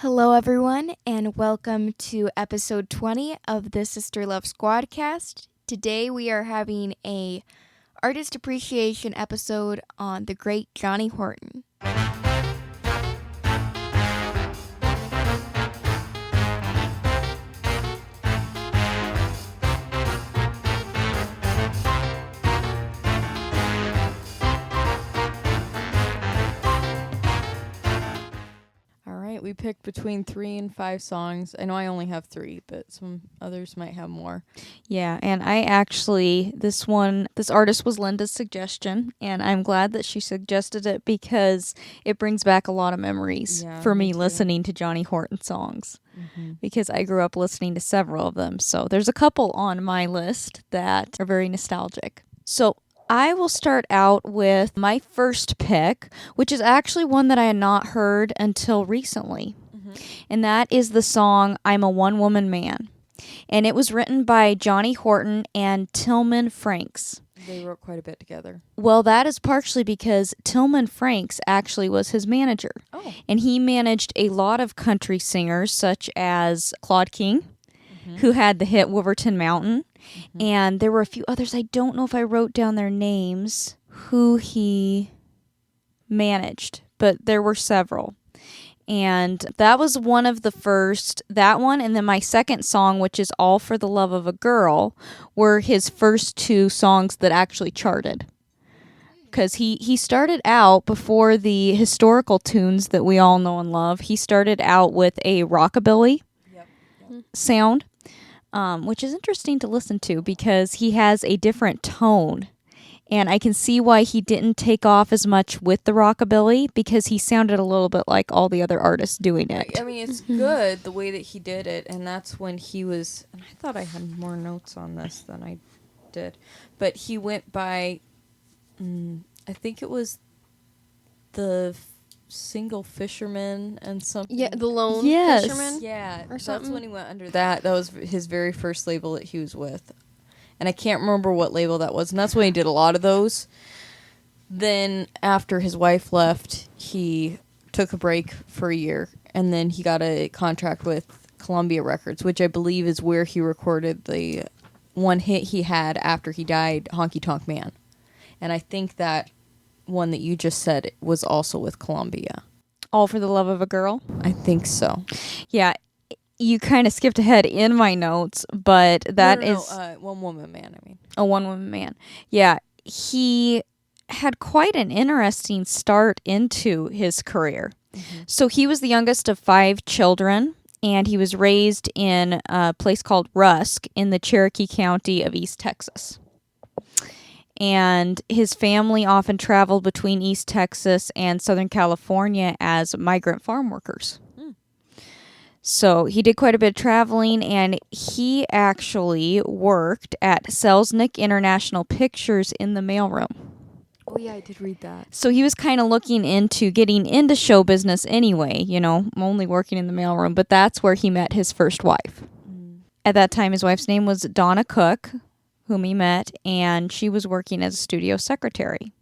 Hello, everyone, and welcome to episode 20 of the Sister Love Squadcast. Today we are having a artist appreciation episode on the great Johnny Horton. We picked between 3 and 5 songs. I know I only have 3, but some others might have more. Yeah, and I actually, this artist was Linda's suggestion, and I'm glad that she suggested it because it brings back a lot of memories for me listening to Johnny Horton songs. Because I grew up listening to several of them. So there's a couple on my list that are very nostalgic. So I will start out with my first pick, which is actually one that I had not heard until recently. And that is the song I'm a One-Woman Man. And it was written by Johnny Horton and Tillman Franks. They wrote quite a bit together. Well, that is partially because Tillman Franks actually was his manager. Oh. And he managed a lot of country singers such as Claude King, who had the hit Wolverton Mountain. And there were a few others. I don't know if I wrote down their names, who he managed, but there were several. And that was one of the first, that one, and then my second song, which is All for the Love of a Girl, were his first 2 songs that actually charted. Because he started out, before the historical tunes that we all know and love, he started out with a rockabilly sound. Which is interesting to listen to because he has a different tone. And I can see why he didn't take off as much with the rockabilly because he sounded a little bit like all the other artists doing it. I mean, it's good the way that he did it, and that's when he was... And I thought I had more notes on this than I did. But he went by... I think it was the single fisherman and something. Yeah, the lone fisherman. Yeah, or that's something. when he went under that. That was his very first label that he was with. And I can't remember what label that was. And that's when he did a lot of those. Then after his wife left, he took a break for a year. And then he got a contract with Columbia Records, which I believe is where he recorded the one hit he had after he died, Honky Tonk Man. And I think that one that you just said was also with Columbia. All for the Love of a Girl? I think so. Yeah, you kind of skipped ahead in my notes, but that is One Woman Man, I mean. A One-Woman Man. Yeah, he had quite an interesting start into his career. So he was the youngest of 5 children, and he was raised in a place called Rusk in the Cherokee County of East Texas. And his family often traveled between East Texas and Southern California as migrant farm workers. So he did quite a bit of traveling, and he actually worked at Selznick International Pictures in the mailroom. Oh, yeah, I did read that. So he was kind of looking into getting into show business anyway, only working in the mailroom, but that's where he met his first wife. At that time, his wife's name was Donna Cook, whom he met, and she was working as a studio secretary.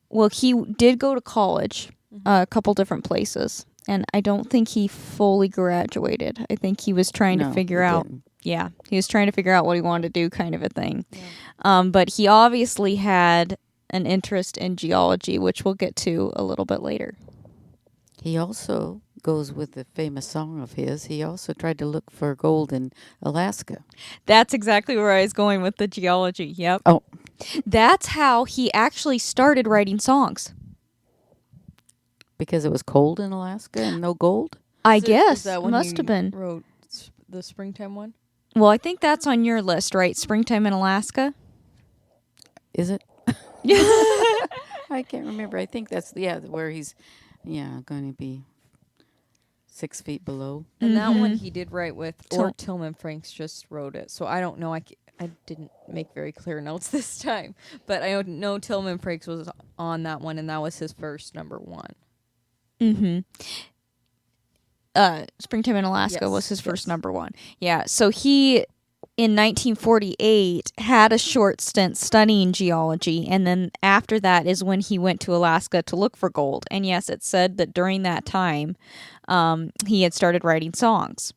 Well, he did go to college, a couple different places, and I don't think he fully graduated. I think he was trying to figure out... Didn't. Yeah, he was trying to figure out what he wanted to do, kind of a thing. Yeah. But he obviously had an interest in geology, which we'll get to a little bit later. He also goes with the famous song of his. He also tried to look for gold in Alaska. That's exactly where I was going with the geology. Yep. Oh. That's how he actually started writing songs. Because it was cold in Alaska and no gold? I guess. Is that It when must have been. Wrote the springtime one? Well, I think that's on your list, right? Springtime in Alaska? Is it? I can't remember. I think that's, where he's, going to be 6 feet below. And that one he did write with, or Tillman Franks just wrote it. So I don't know. I didn't make very clear notes this time. But I know Tillman Franks was on that one, and that was his first number 1. Springtime in Alaska was his first number 1. Yeah, so he in 1948 had a short stint studying geology, and then after that is when he went to Alaska to look for gold. And yes, it said that during that time he had started writing songs.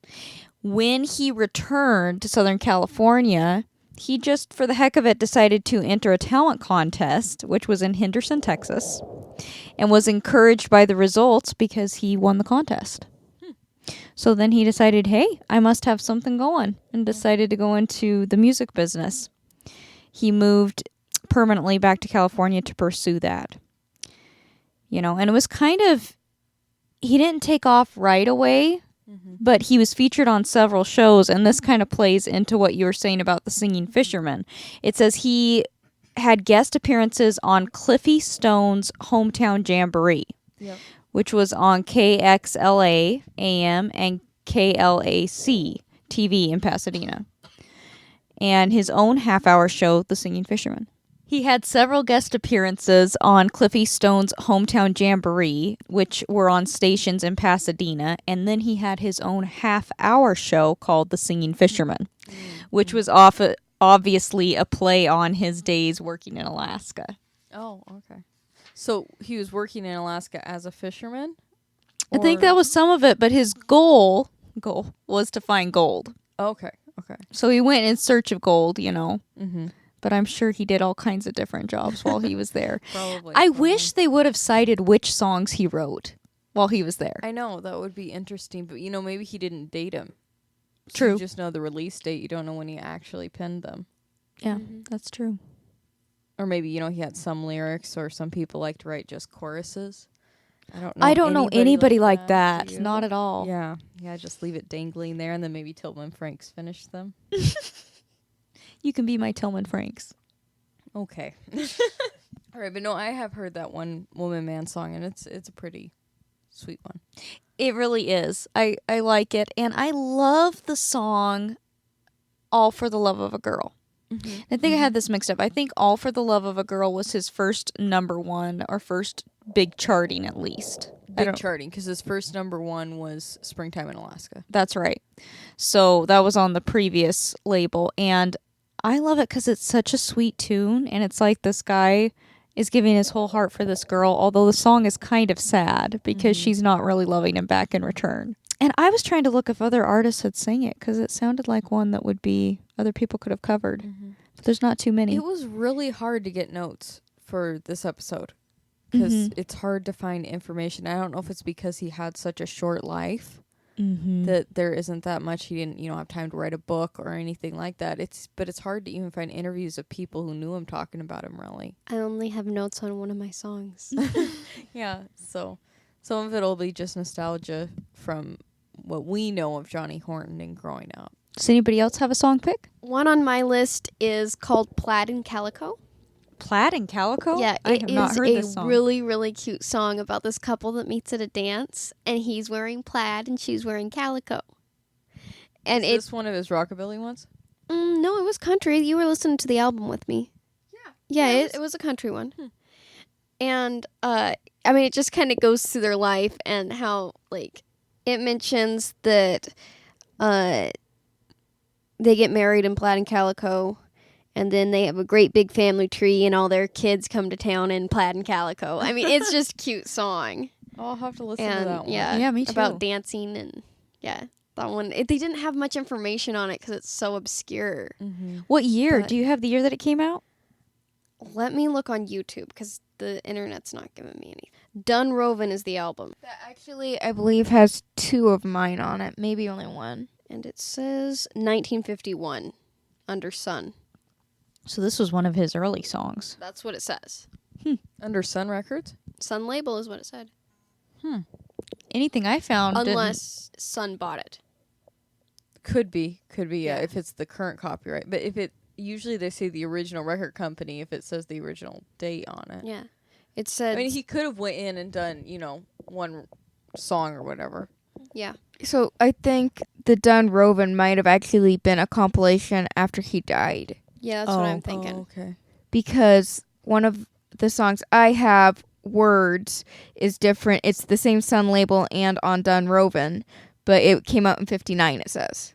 When he returned to Southern California, he just, for the heck of it, decided to enter a talent contest, which was in Henderson, Texas, and was encouraged by the results because he won the contest. So then he decided, hey, I must have something going, and decided to go into the music business. He moved permanently back to California to pursue that. You know, and it was kind of, he didn't take off right away, but he was featured on several shows, and this kind of plays into what you were saying about the Singing Fisherman. It says he had guest appearances on Cliffy Stone's Hometown Jamboree, which was on KXLA AM and KLAC TV in Pasadena, and his own half-hour show, The Singing Fisherman. He had several guest appearances on Cliffy Stone's Hometown Jamboree, which were on stations in Pasadena, and then he had his own half-hour show called The Singing Fisherman, which was obviously a play on his days working in Alaska. Oh, okay. So he was working in Alaska as a fisherman? I think that was some of it, but his goal was to find gold. Okay. So he went in search of gold, you know. Mm-hmm. But I'm sure he did all kinds of different jobs while he was there. I wish they would have cited which songs he wrote while he was there. I know, that would be interesting. But, you know, maybe he didn't date him. So True. You just know the release date. You don't know when he actually penned them. Yeah, that's true. Or maybe, you know, he had some lyrics, or some people like to write just choruses. I don't know anybody like that. Not at all. Yeah, just leave it dangling there, and then maybe Tillman Franks finish them. You can be my Tillman Franks. Okay. All right, but no, I have heard that one Woman Man song, and it's a pretty sweet one. It really is. I like it, and I love the song All for the Love of a Girl. Mm-hmm. I think I had this mixed up. I think All for the Love of a Girl was his first number one, or first big charting at least. Big charting, because his first number one was Springtime in Alaska. That's right. So that was on the previous label, and I love it because it's such a sweet tune, and it's like this guy is giving his whole heart for this girl, although the song is kind of sad because she's not really loving him back in return. And I was trying to look if other artists had sang it because it sounded like one that would be other people could have covered. But there's not too many. It was really hard to get notes for this episode because it's hard to find information. I don't know if it's because he had such a short life that there isn't that much. He didn't, have time to write a book or anything like that. But it's hard to even find interviews of people who knew him talking about him, really. I only have notes on one of my songs. Yeah, so some of it will be just nostalgia from what we know of Johnny Horton and growing up. Does anybody else have a song pick? One on my list is called Plaid and Calico. Plaid and Calico? Yeah, I have not heard this a song. really, really cute song about this couple that meets at a dance, and he's wearing plaid and she's wearing calico. And Is this one of his rockabilly ones? No, it was country. You were listening to the album with me. Yeah, it was a country one. And it just kind of goes through their life and how it mentions that they get married in plaid and calico. And then they have a great big family tree, and all their kids come to town in plaid and calico. I mean, it's just a cute song. I'll have to listen to that one. Yeah, me too. About dancing and that one. They didn't have much information on it because it's so obscure. What year? Do you have the year that it came out? Let me look on YouTube because the internet's not giving me any. Dunroven is the album. That actually, I believe, has two of mine on it. Maybe only one. And it says 1951, Under Sun. So this was one of his early songs. That's what it says. Under Sun Records? Sun Label is what it said. Anything I found Unless Sun bought it. Could be, yeah, if it's the current copyright. But if usually they say the original record company if it says the original date on it. Yeah. It said... I mean, he could have went in and done, one song or whatever. Yeah. So I think the Dunroven might have actually been a compilation after he died. Yeah, that's what I'm thinking. Oh, okay. Because one of the songs I have, Words, is different. It's the same Sun label and on Dunroven, but it came out in 59, it says.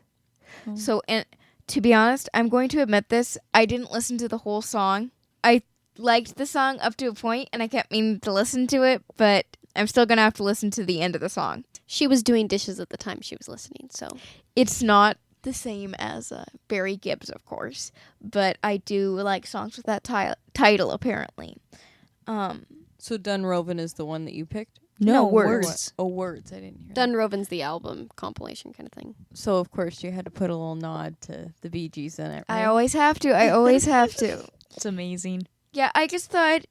So, and To be honest, I'm going to admit this. I didn't listen to the whole song. I liked the song up to a point, and I kept meaning to listen to it, but I'm still going to have to listen to the end of the song. She was doing dishes at the time she was listening, so. It's not the same as Barry Gibbs, of course, but I do like songs with that title, apparently. So Dunroven is the one that you picked? No, Words. words. Oh, Words. I didn't hear that. Dunroven's the album compilation kind of thing. So, of course, you had to put a little nod to the Bee Gees in it, right? I always have to. It's amazing. Yeah, I just thought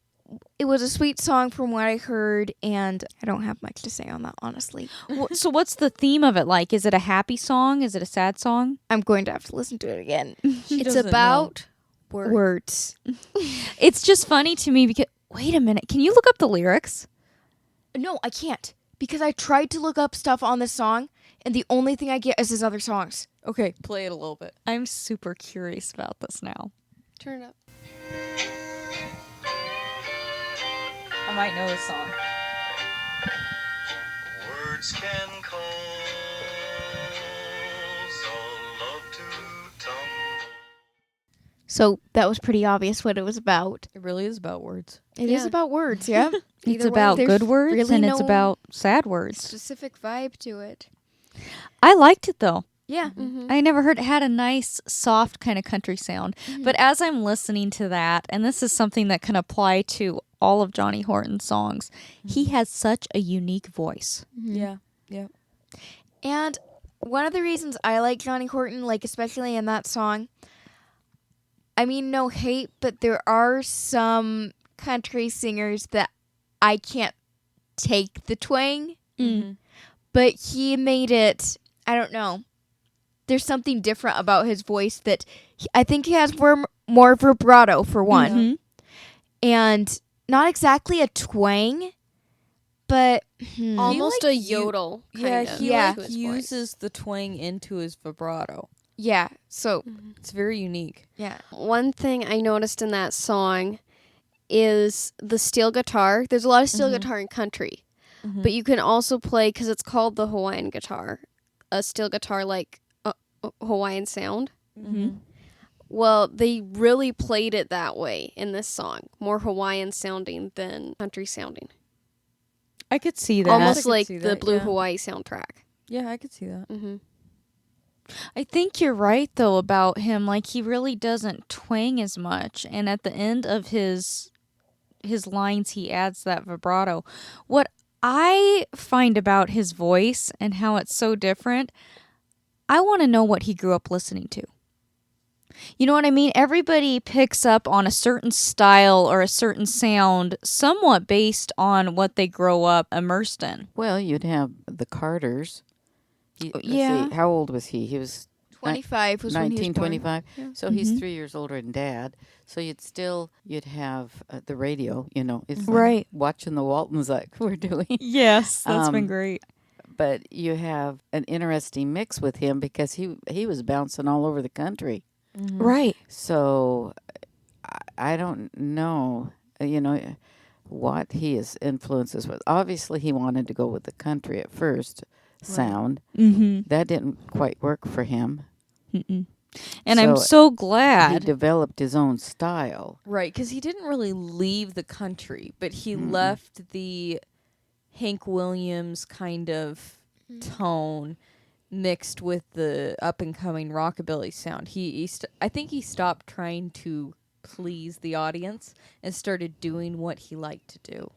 it was a sweet song from what I heard, and I don't have much to say on that, honestly. So what's the theme of it like? Is it a happy song? Is it a sad song? I'm going to have to listen to it again. She It's doesn't about Words. It's just funny to me because, wait a minute, can you look up the lyrics? No, I can't. Because I tried to look up stuff on this song, and the only thing I get is his other songs. know. Okay, play it a little bit. I'm super curious about this now. Turn it up. I might know this song. Words can cause all love to tumble. So that was pretty obvious what it was about. It really is about words. It is Yeah. about words, yeah. It's Either way, about there's good words really and it's no about sad words. specific vibe to it. I liked it though. Yeah. Mm-hmm. I never heard it had a nice, soft kind of country sound. But as I'm listening to that, and this is something that can apply to all of Johnny Horton's songs, he has such a unique voice. Yeah. Yeah. And one of the reasons I like Johnny Horton, like especially in that song, I mean, no hate, but there are some country singers that I can't take the twang. Mm-hmm. But he made it, I don't know. There's something different about his voice that I think he has more vibrato, for one. Mhm. And not exactly a twang, but Almost like a you- yodel. Yeah, Kind he of, like uses the twang into his vibrato. yeah. So, It's very unique. yeah. One thing I noticed in that song is the steel guitar. There's a lot of steel guitar in country, but you can also play, because it's called the Hawaiian guitar, a steel guitar like a Hawaiian sound. Mm-hmm. Well, they really played it that way in this song, more Hawaiian sounding than country sounding. I could see that. Almost I could like see the that, Blue yeah. Hawaii soundtrack. Yeah, I could see that. Mm-hmm. I think you're right though about him. Like he really doesn't twang as much, and at the end of his lines, he adds that vibrato. What I find about his voice and how it's so different, I want to know what he grew up listening to. You know what I mean? Everybody picks up on a certain style or a certain sound somewhat based on what they grow up immersed in. Well, you'd have the Carters. Let's yeah. see, how old was he? He was 25 was when he was born. 1925. So he's 3 years older than Dad. So you'd have the radio. You know, it's like Right. watching the Waltons like we're doing. Yes, that's been Um, great. But you have an interesting mix with him because he was bouncing all over the country. Right. So I don't know, what his influences was. Obviously, he wanted to go with the country at first sound. Mm-hmm. That didn't quite work for him. And I'm So so He glad. developed his own style. Right, because he didn't really leave the country, but he left the Hank Williams kind of tone mixed with the up and coming rockabilly sound. I think he stopped trying to please the audience and started doing what he liked to do.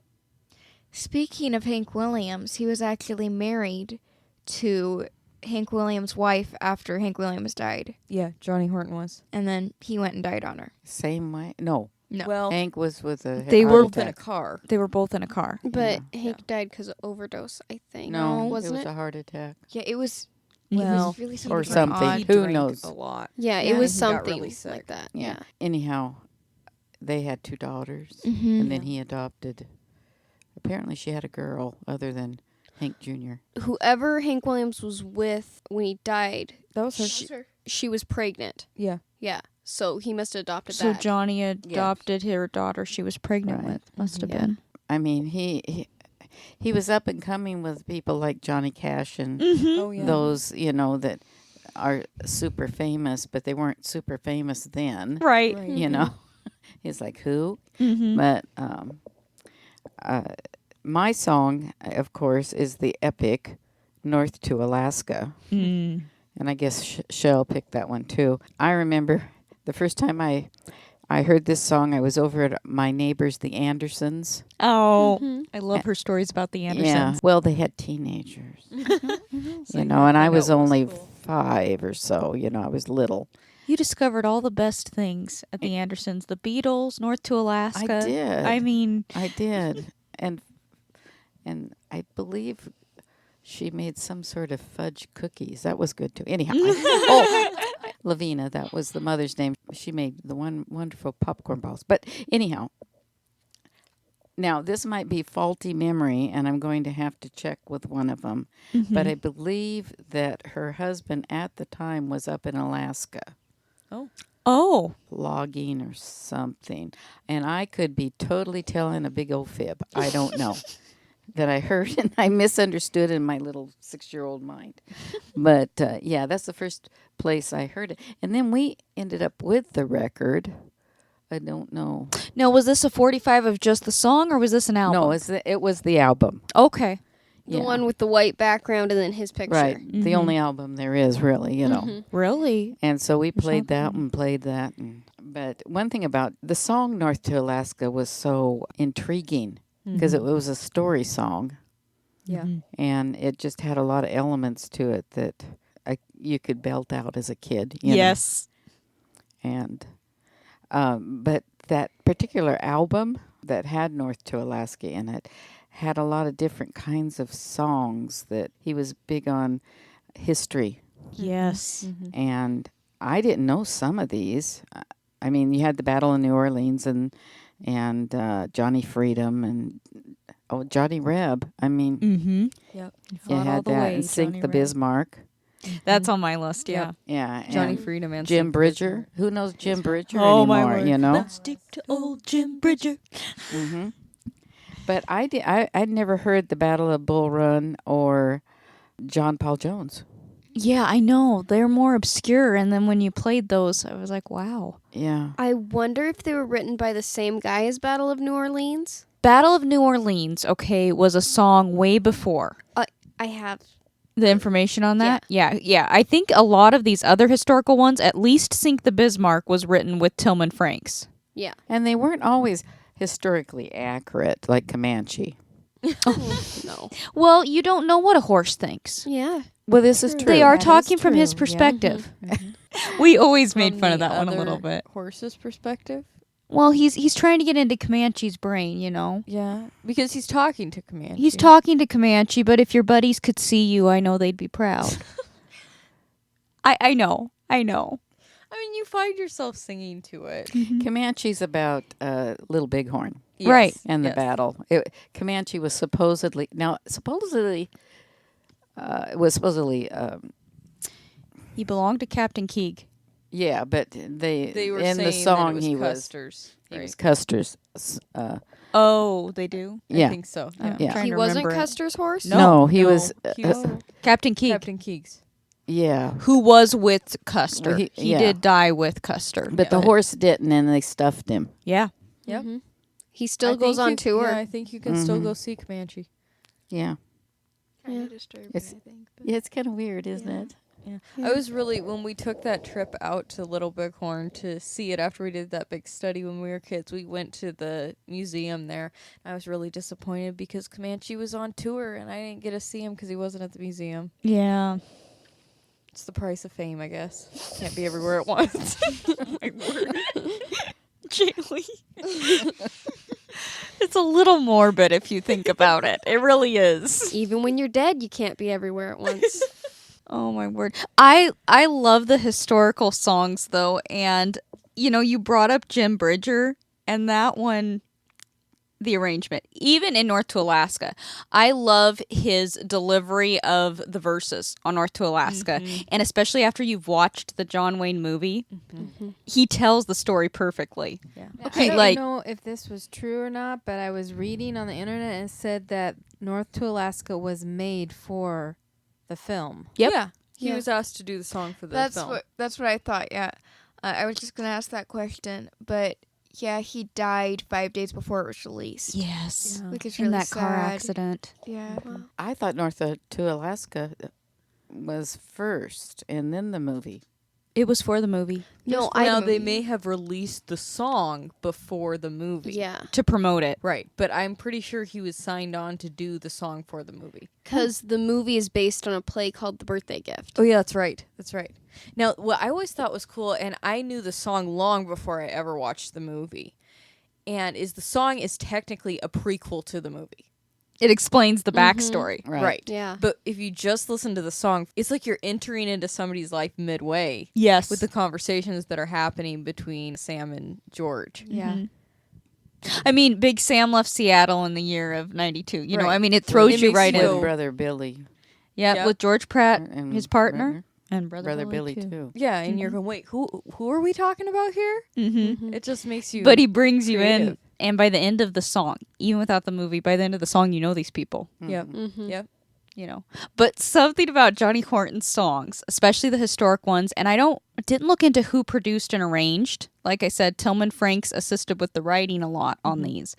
Speaking of Hank Williams, he was actually married to Hank Williams' wife after Hank Williams died. Yeah, Johnny Horton was. And then he went and died on her. Same way? No. No. Well, Hank was with a They heart were both in a attack. car. They were both in a car. But Hank died because of overdose, I think. No, wasn't it was it? a heart attack. Yeah, it was Well, really or something. something. odd. He Who drank knows? a lot. Yeah, Yeah, it was he got something really sick. like that. Yeah. Anyhow, they had 2 daughters, Mhm. and then he adopted. Apparently, she had a girl other than Hank Jr. Whoever Hank Williams was with when he died, That was her. she was pregnant. Yeah. Yeah. So he must have adopted So that. Johnny adopted her daughter she was pregnant Right. with. Must have Yeah. been. I mean, he was up and coming with people like Johnny Cash and Oh, yeah. those, that are super famous, but they weren't super famous then. Right. Right. You know, it's like who? Mm-hmm. But my song, of course, is the epic "North to Alaska," Mm. and I guess Shell picked that one too. I remember the first time I heard this song. I was over at my neighbors, the Andersons. Oh, I love her stories about the Andersons. Yeah, well, they had teenagers, So you you know, and I found was out what was only cool. 5 or so. You know, I was little. You discovered all the best things at the Andersons. The Beatles, North to Alaska. I did. I mean, I did, and I believe she made some sort of fudge cookies. That was good too. Anyhow, Lavina, that was the mother's name. She made the wonderful popcorn balls. But anyhow, now this might be faulty memory, and I'm going to have to check with one of them. But I believe that her husband at the time was up in Alaska oh, logging or something, and I could be totally telling a big old fib. I don't know. That I heard and I misunderstood in my little 6-year-old mind. But yeah, that's the first place I heard it. And then we ended up with the record. I don't know. now was this a 45 of just the song, or was this an album? No, it was the album. Okay. The Yeah. one with the white background and then his picture. Right. The only album there is, really, you know. Really? And so we played that something. and played that. But one thing about the song North to Alaska was so intriguing because it was a story song. Yeah. And it just had a lot of elements to it that you could belt out as a kid. You know? Yes. And but that particular album that had North to Alaska in it had a lot of different kinds of songs that he was big on history. Yes. And I didn't know some of these. I mean, you had the Battle of New Orleans and Johnny Freedom and Johnny Reb. I mean, Mm-hmm. Yep. you had that and Sink the Bismarck. That's on my list. Yeah. Yep. Yeah, Johnny and Freedom and Jim Sink the Bridger. Bismarck. Who knows Jim Bridger Oh, my anymore? word. You know. Let's stick to old Jim Bridger. Mm-hmm. But I'd never heard the Battle of Bull Run or John Paul Jones. Yeah, I know. They're more obscure, and then when you played those, I was like, wow. Yeah. I wonder if they were written by the same guy as Battle of New Orleans. Battle of New Orleans, okay, was a song way before. I have. The information on that? Yeah. I think a lot of these other historical ones, at least Sink the Bismarck, was written with Tillman Franks. Yeah. And they weren't always historically accurate, like Comanche. No. Well, you don't know what a horse thinks. Yeah. Well, this is true. They are That is talking from his true, yeah. perspective. We always made From fun of the that one a little other bit. Horse's perspective. Well, he's trying to get into Comanche's brain, you know. Yeah, because he's talking to Comanche. He's talking to Comanche, but if your buddies could see you, I know they'd be proud. I know. I mean, you find yourself singing to it. Comanche's about Little Bighorn Right. and the yes. battle. Comanche was supposedly He belonged to Captain Keeg. yeah, but they They were in saying the song that it he was was Custer's. he Right? was Custer's. Oh, they do? Yeah. I think so. I'm Yeah. trying He to wasn't remember it. Custer's horse? No, he No, was. he was Captain Keeg, Captain Keegs. Yeah, who was with Custer. Well, he yeah. did die with Custer. but the horse didn't, and they stuffed him. Yeah. Yep. He still I goes think on you- tour. Yeah, I think you can still go see Comanche. Yeah, Yeah. disturbing, It's- I think. yeah, it's kind of weird, isn't it? Yeah. I was really, when we took that trip out to Little Bighorn to see it after we did that big study when we were kids, we went to the museum there. I was really disappointed because Comanche was on tour and I didn't get to see him because he wasn't at the museum. Yeah. It's the price of fame, I guess. Can't be everywhere at once. My word. Jaylee. It's a little morbid if you think about it. It really is. Even when you're dead, you can't be everywhere at once. Oh my word. I love the historical songs though, and you know, you brought up Jim Bridger and that one, the arrangement, even in North to Alaska. I love his delivery of the verses on North to Alaska, and especially after you've watched the John Wayne movie, he tells the story perfectly. Yeah. Okay, I don't like- know if this was true or not, but I was reading on the internet and it said that North to Alaska was made for the film. Yep. Yeah. He was asked to do the song for the film. That's what I thought. Yeah, I was just gonna ask that question, but yeah, he died 5 days before it was released. Yes. Yeah. Which is In really that car sad. accident. Yeah. I thought North to Alaska was first, and then the movie. It was for the movie No, Now they may have released the song before the movie. Yeah, to promote it. Right, but I'm pretty sure he was signed on to do the song for the movie. because the movie is based on a play called The Birthday Gift. Oh yeah, that's right. That's right. Now, what I always thought was cool, and I knew the song long before I ever watched the movie, and is the song is technically a prequel to the movie. It explains the backstory. Right. Yeah. But if you just listen to the song, it's like you're entering into somebody's life midway Yes. with the conversations that are happening between Sam and George. Yeah. I mean, Big Sam left Seattle in the year of 92. You know, Right. I mean, it throws It you makes right you in. go- With brother Billy. Yeah, Yeah. with George Pratt, And his partner, and Brother Billy too. Yeah, and you're going, wait, who are we talking about here? Mm-hmm. It just makes you. But he brings you in, creative. and by the end of the song, even without the movie, by the end of the song, you know these people. Yep. Mm-hmm. Yep. You know, but something about Johnny Horton's songs, especially the historic ones, and I didn't look into who produced and arranged. Like I said, Tillman Franks assisted with the writing a lot on these.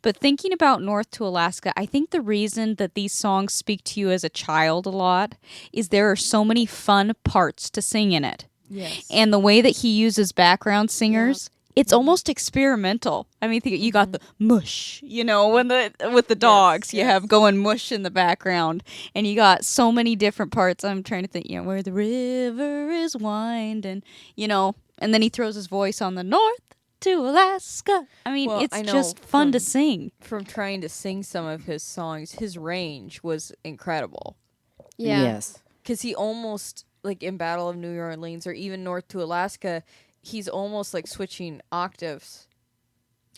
But thinking about North to Alaska, I think the reason that these songs speak to you as a child a lot is there are so many fun parts to sing in it. Yes. And the way that he uses background singers, it's almost experimental. I mean, you got the mush, you know, with the dogs, you have going mush in the background, and you got so many different parts. I'm trying to think, you know, where the river is winding, you know, and then he throws his voice on the North to Alaska. I mean, Well, it's I know just fun to from- sing. From trying to sing some of his songs, his range was incredible. Yeah. Yes. Because he almost, like in Battle of New Orleans or even North to Alaska, he's almost like switching octaves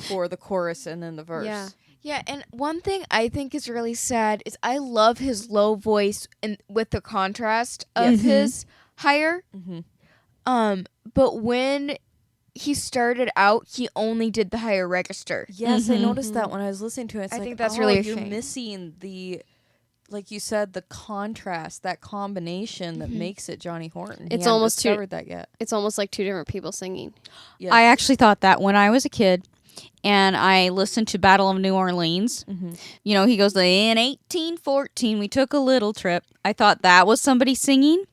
for the chorus and then the verse. Yeah. Yeah, and one thing I think is really sad is I love his low voice and with the contrast of his higher. But when he started out, he only did the higher register. Yes, I noticed that when I was listening to it. It's I like, think that's really a you're shame. missing the, like you said, the contrast, that combination that makes it Johnny Horton. He It's hadn't almost too- discovered that yet. It's almost like two different people singing. Yes. I actually thought that when I was a kid and I listened to Battle of New Orleans. You know, he goes, in 1814, we took a little trip. I thought that was somebody singing.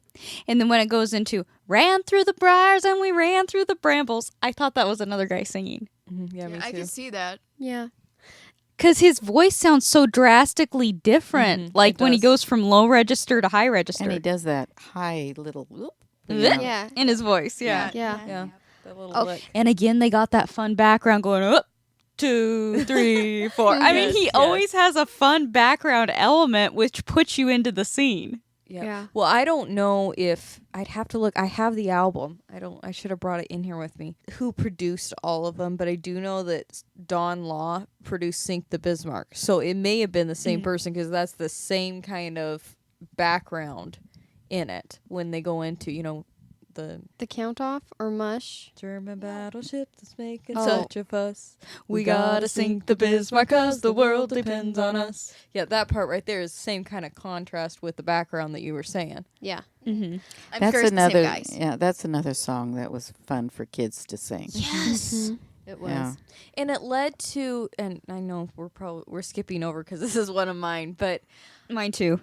And then when it goes into ran through the briars and we ran through the brambles, I thought that was another guy singing. Yeah, me I too. can see that. Yeah. Because his voice sounds so drastically different. Like it when he does. goes from low register to high register. And he does that high little whoop. Yeah. in his voice, yeah. Yeah. Yeah, that little Oh, lick. And again, they got that fun background going up, 2, 3, 4. I mean, Yes, he yes. always has a fun background element which puts you into the scene. Yeah. Well, I don't know if I'd have to look. I have the album. I should have brought it in here with me. Who produced all of them? But I do know that Don Law produced "Sink the Bismarck," so it may have been the same person because that's the same kind of background in it when they go into the The count off or mush. German battleship that's making Oh. such a fuss. We gotta sink the Bismarck 'cause the world depends on us. Yeah, that part right there is the same kind of contrast with the background that you were saying. Yeah. I'm That's sure it's another. the same guys. Yeah, that's another song that was fun for kids to sing. Yes. It was. Yeah. And it led to, and I know we're skipping over because this is one of mine, but Mine too.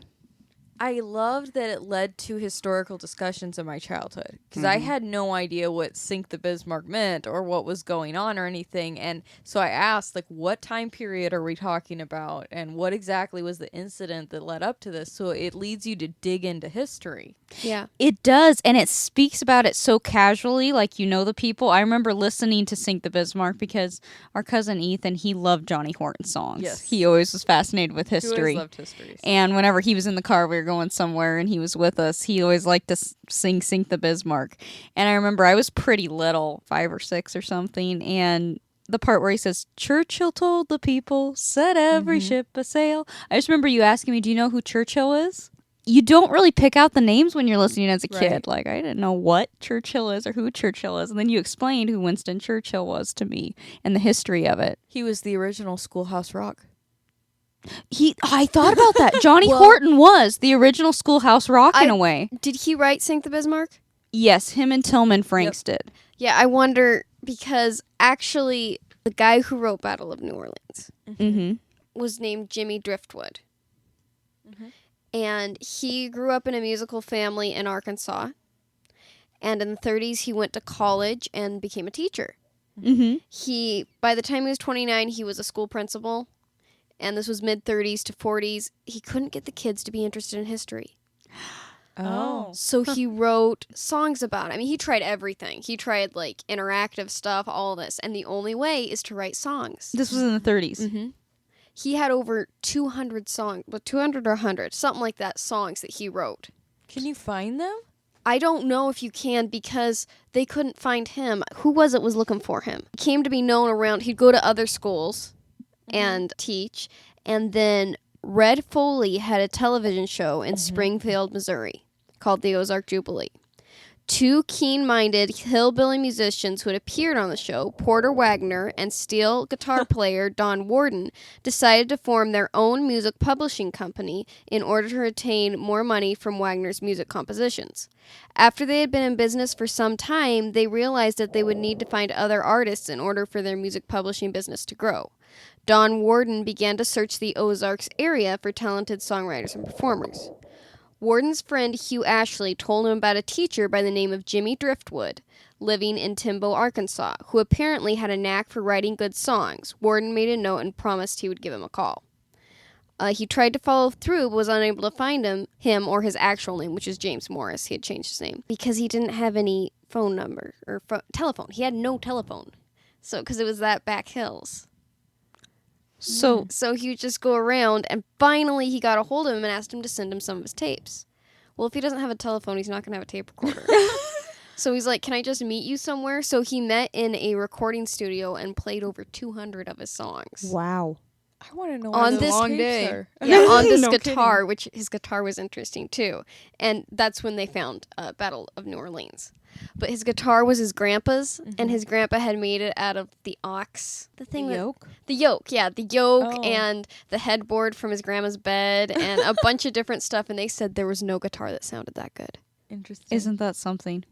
I loved that it led to historical discussions in my childhood because I had no idea what Sink the Bismarck meant or what was going on or anything. And so I asked, like, what time period are we talking about and what exactly was the incident that led up to this? So it leads you to dig into history. Yeah. It does, and it speaks about it so casually, like you know the people. I remember listening to Sink the Bismarck because our cousin Ethan, he loved Johnny Horton songs. Yes. He always was fascinated with Who history. always loved history. And whenever he was in the car, we were going somewhere, and he was with us. He always liked to sing "Sink the Bismarck." And I remember I was pretty little, 5 or 6 or something, and the part where he says, "Churchill told the people, set every ship a sail." I just remember you asking me, "Do you know who Churchill is?" You don't really pick out the names when you're listening as a kid. Right. Like, I didn't know what Churchill is or who Churchill is. And then you explained who Winston Churchill was to me and the history of it. He was the original Schoolhouse Rock. I thought about that. Johnny Horton was the original Schoolhouse Rock in a way. Did he write Sink the Bismarck? Yes, him and Tillman Franks did. Yeah, I wonder because actually the guy who wrote Battle of New Orleans was named Jimmy Driftwood. And he grew up in a musical family in Arkansas. And in the 30s, he went to college and became a teacher. By the time he was 29, he was a school principal. And this was mid-30s to 40s. He couldn't get the kids to be interested in history. Oh. So he wrote songs about it. I mean, he tried everything. He tried, like, interactive stuff, all this. And the only way is to write songs. This was in the 30s. He had over 200 songs, 200 or 100, something like that, songs that he wrote. Can you find them? I don't know if you can because they couldn't find him. Who was looking for him? He came to be known around, he'd go to other schools and teach. And then Red Foley had a television show in Springfield, Missouri called the Ozark Jubilee. Two keen-minded hillbilly musicians who had appeared on the show, Porter Wagner and steel guitar player Don Warden, decided to form their own music publishing company in order to retain more money from Wagner's music compositions. After they had been in business for some time, they realized that they would need to find other artists in order for their music publishing business to grow. Don Warden began to search the Ozarks area for talented songwriters and performers. Warden's friend Hugh Ashley told him about a teacher by the name of Jimmy Driftwood, living in Timbo, Arkansas, who apparently had a knack for writing good songs. Warden made a note and promised he would give him a call. He tried to follow through, but was unable to find him or his actual name, which is James Morris. He had changed his name because he didn't have any phone number or telephone. He had no telephone, so because it was that back hills. So he would just go around, and finally he got a hold of him and asked him to send him some of his tapes. Well, if he doesn't have a telephone, he's not going to have a tape recorder. So he's like, can I just meet you somewhere? So he met in a recording studio and played over 200 of his songs. Wow. I want to know On what this long tapes day. are. Yeah, on this No guitar, kidding. which his guitar was interesting too. And that's when they found Battle of New Orleans. But his guitar was his grandpa's, and his grandpa had made it out of the ox. The thing yoke? The yoke, yeah. The yoke Oh. and the headboard from his grandma's bed and a bunch of different stuff. And they said there was no guitar that sounded that good. Interesting. Isn't that something?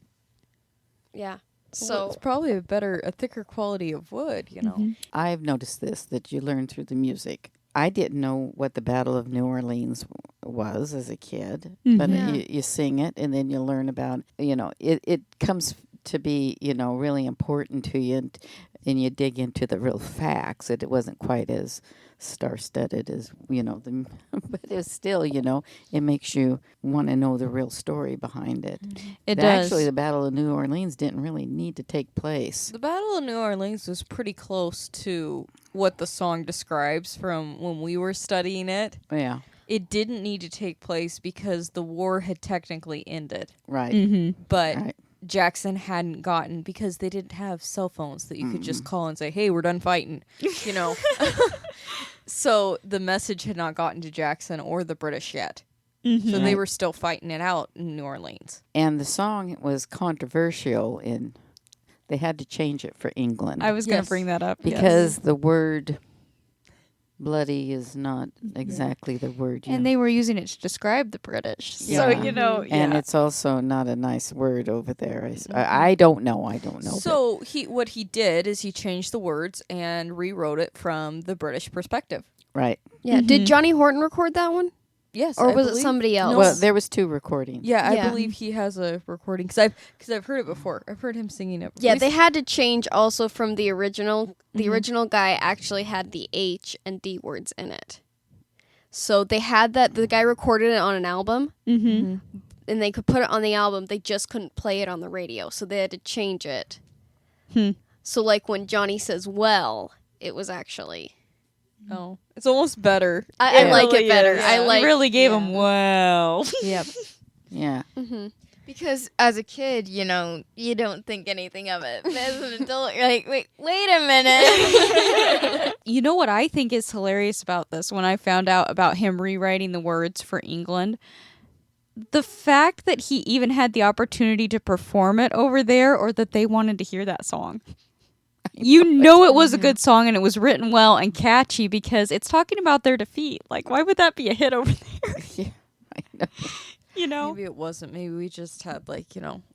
Yeah. So So it's probably a thicker quality of wood, you know. I've noticed this, that you learn through the music. I didn't know what the Battle of New Orleans was as a kid, but you sing it and then you learn about, it comes to be, really important to you and you dig into the real facts. It wasn't quite as star-studded as, but it's still, it makes you want to know the real story behind it. It does. Actually, the Battle of New Orleans didn't really need to take place. The Battle of New Orleans was pretty close to what the song describes from when we were studying it. Yeah, It didn't need to take place because the war had technically ended. right. But Right. Jackson hadn't gotten, because they didn't have cell phones that you could just call and say, hey, we're done fighting, So the message had not gotten to Jackson or the British yet. So they were still fighting it out in New Orleans. And the song was controversial in they had to change it for England I was going Yes. to bring that up. because the word bloody is not exactly the word. And they were using it to describe the British. So, Yeah. And it's also not a nice word over there. I don't know. So what he did is he changed the words and rewrote it from the British perspective. right. yeah, did Johnny Horton record that one, Yes, or I was it believe- somebody else? Well, there was 2 recordings. Yeah, I Yeah. believe he has a recording because I've heard it before. I've heard him singing it. Yeah, they had to change also from the original. The original guy actually had the H and D words in it. So they had that. The guy recorded it on an album, and they could put it on the album. They just couldn't play it on the radio, so they had to change it. So, like when Johnny says "well," it was actually. Oh, it's almost better. I like it better. is. I You like. really gave him well. Yep. Yeah. Because as a kid, you don't think anything of it. As an adult, you're like, wait a minute. You know what I think is hilarious about this when I found out about him rewriting the words for England? The fact that he even had the opportunity to perform it over there or that they wanted to hear that song. you know it was a good song and it was written well and catchy because it's talking about their defeat. Like, why would that be a hit over there? Yeah, I know. You know? Maybe it wasn't. Maybe we just had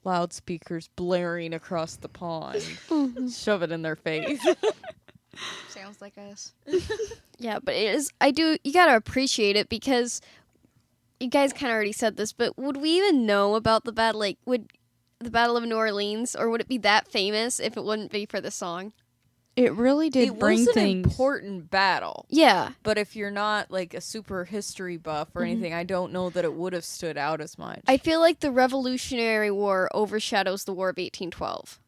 loudspeakers blaring across the pond. Shove it in their face. Sounds like us. Yeah, but it is. You gotta appreciate it because you guys kind of already said this, but would we even know about the battle? Like, would the Battle of New Orleans, or would it be that famous if it wouldn't be for the song? It really did It bring was an things. important battle. Yeah. But if you're not like a super history buff or anything, I don't know that it would have stood out as much. I feel like the Revolutionary War overshadows the War of 1812,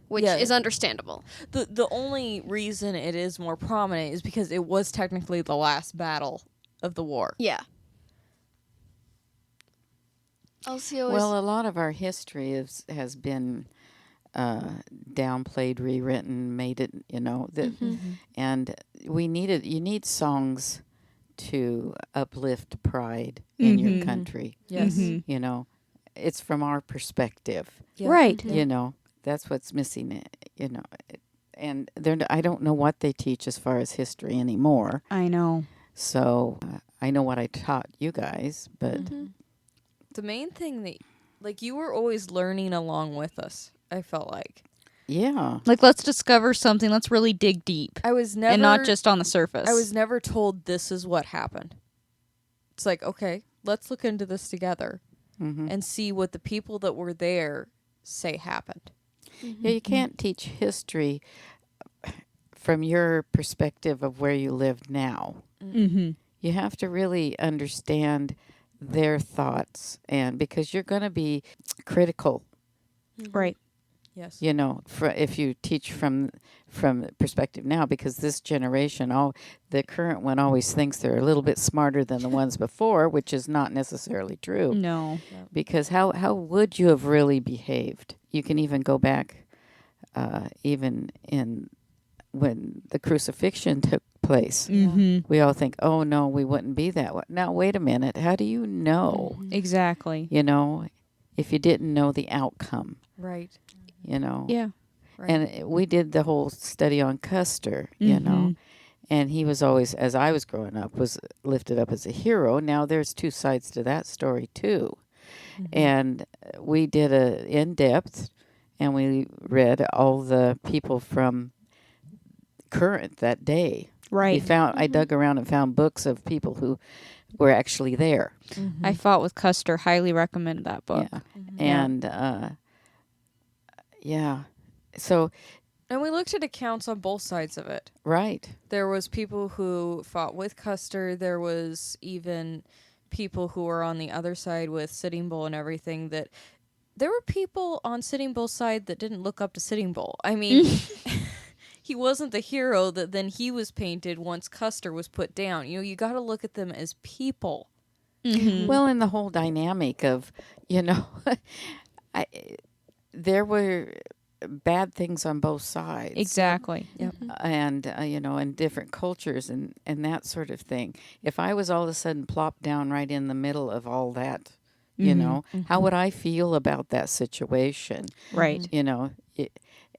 which Yeah. is understandable. The only reason it is more prominent is because it was technically the last battle of the war. Yeah. Well, a lot of our history has been downplayed, rewritten, made it, and you need songs to uplift pride in your country. Yes. It's from our perspective. Yeah. Right. That's what's missing. And I don't know what they teach as far as history anymore. I know. So I know what I taught you guys, but The main thing that, you were always learning along with us, I felt like. yeah. Like, let's discover something. Let's really dig deep. I was never... And not just on the surface. I was never told this is what happened. It's like, okay, let's look into this together and see what the people that were there say happened. Yeah, you can't teach history from your perspective of where you live now. Mm-hmm. You have to really understand their thoughts, and because you're going to be critical, Right. Yes. if you teach from perspective now, because this generation, the current one always thinks they're a little bit smarter than the ones before, which is not necessarily true. No. Because how would you have really behaved? You can even go back, even in when the crucifixion took place. Mm-hmm. We all think, oh no, we wouldn't be that way. Now wait a minute, how do you know? Exactly. If you didn't know the outcome, Right. Yeah. Right. And we did the whole study on Custer, and he was always, as I was growing up, was lifted up as a hero. Now there's two sides to that story too. And we did a in-depth, and we read all the people from current that day. Right. I dug around and found books of people who were actually there. I fought with Custer. Highly recommend that book. Yeah. And so And we looked at accounts on both sides of it. right. There was people who fought with Custer. There was even people who were on the other side with Sitting Bull and everything. That there were people on Sitting Bull's side that didn't look up to Sitting Bull. I mean, he wasn't the hero that then he was painted once Custer was put down. You got to look at them as people. Well, in the whole dynamic of, there were bad things on both sides. Exactly. Yep. And, in different cultures and that sort of thing. If I was all of a sudden plopped down right in the middle of all that, how would I feel about that situation? Right.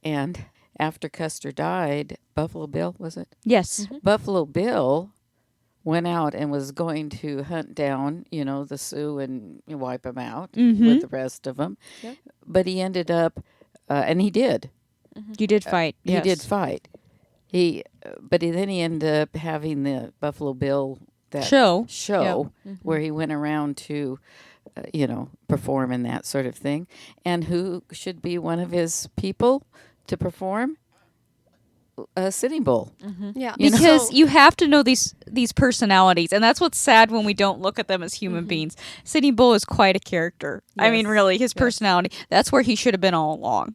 And after Custer died, Buffalo Bill, was it? Yes. Buffalo Bill went out and was going to hunt down, the Sioux and wipe them out with the rest of them. Yep. But he ended up, and he did. You did fight. He did fight. Then he ended up having the Buffalo Bill Show. where he went around to, perform and that sort of thing. And who should be one of his people to perform? Sitting Bull. Yeah. Because you have to know these personalities, and that's what's sad when we don't look at them as human beings. Sitting Bull is quite a character. I mean, really, his personality. That's where he should have been all along.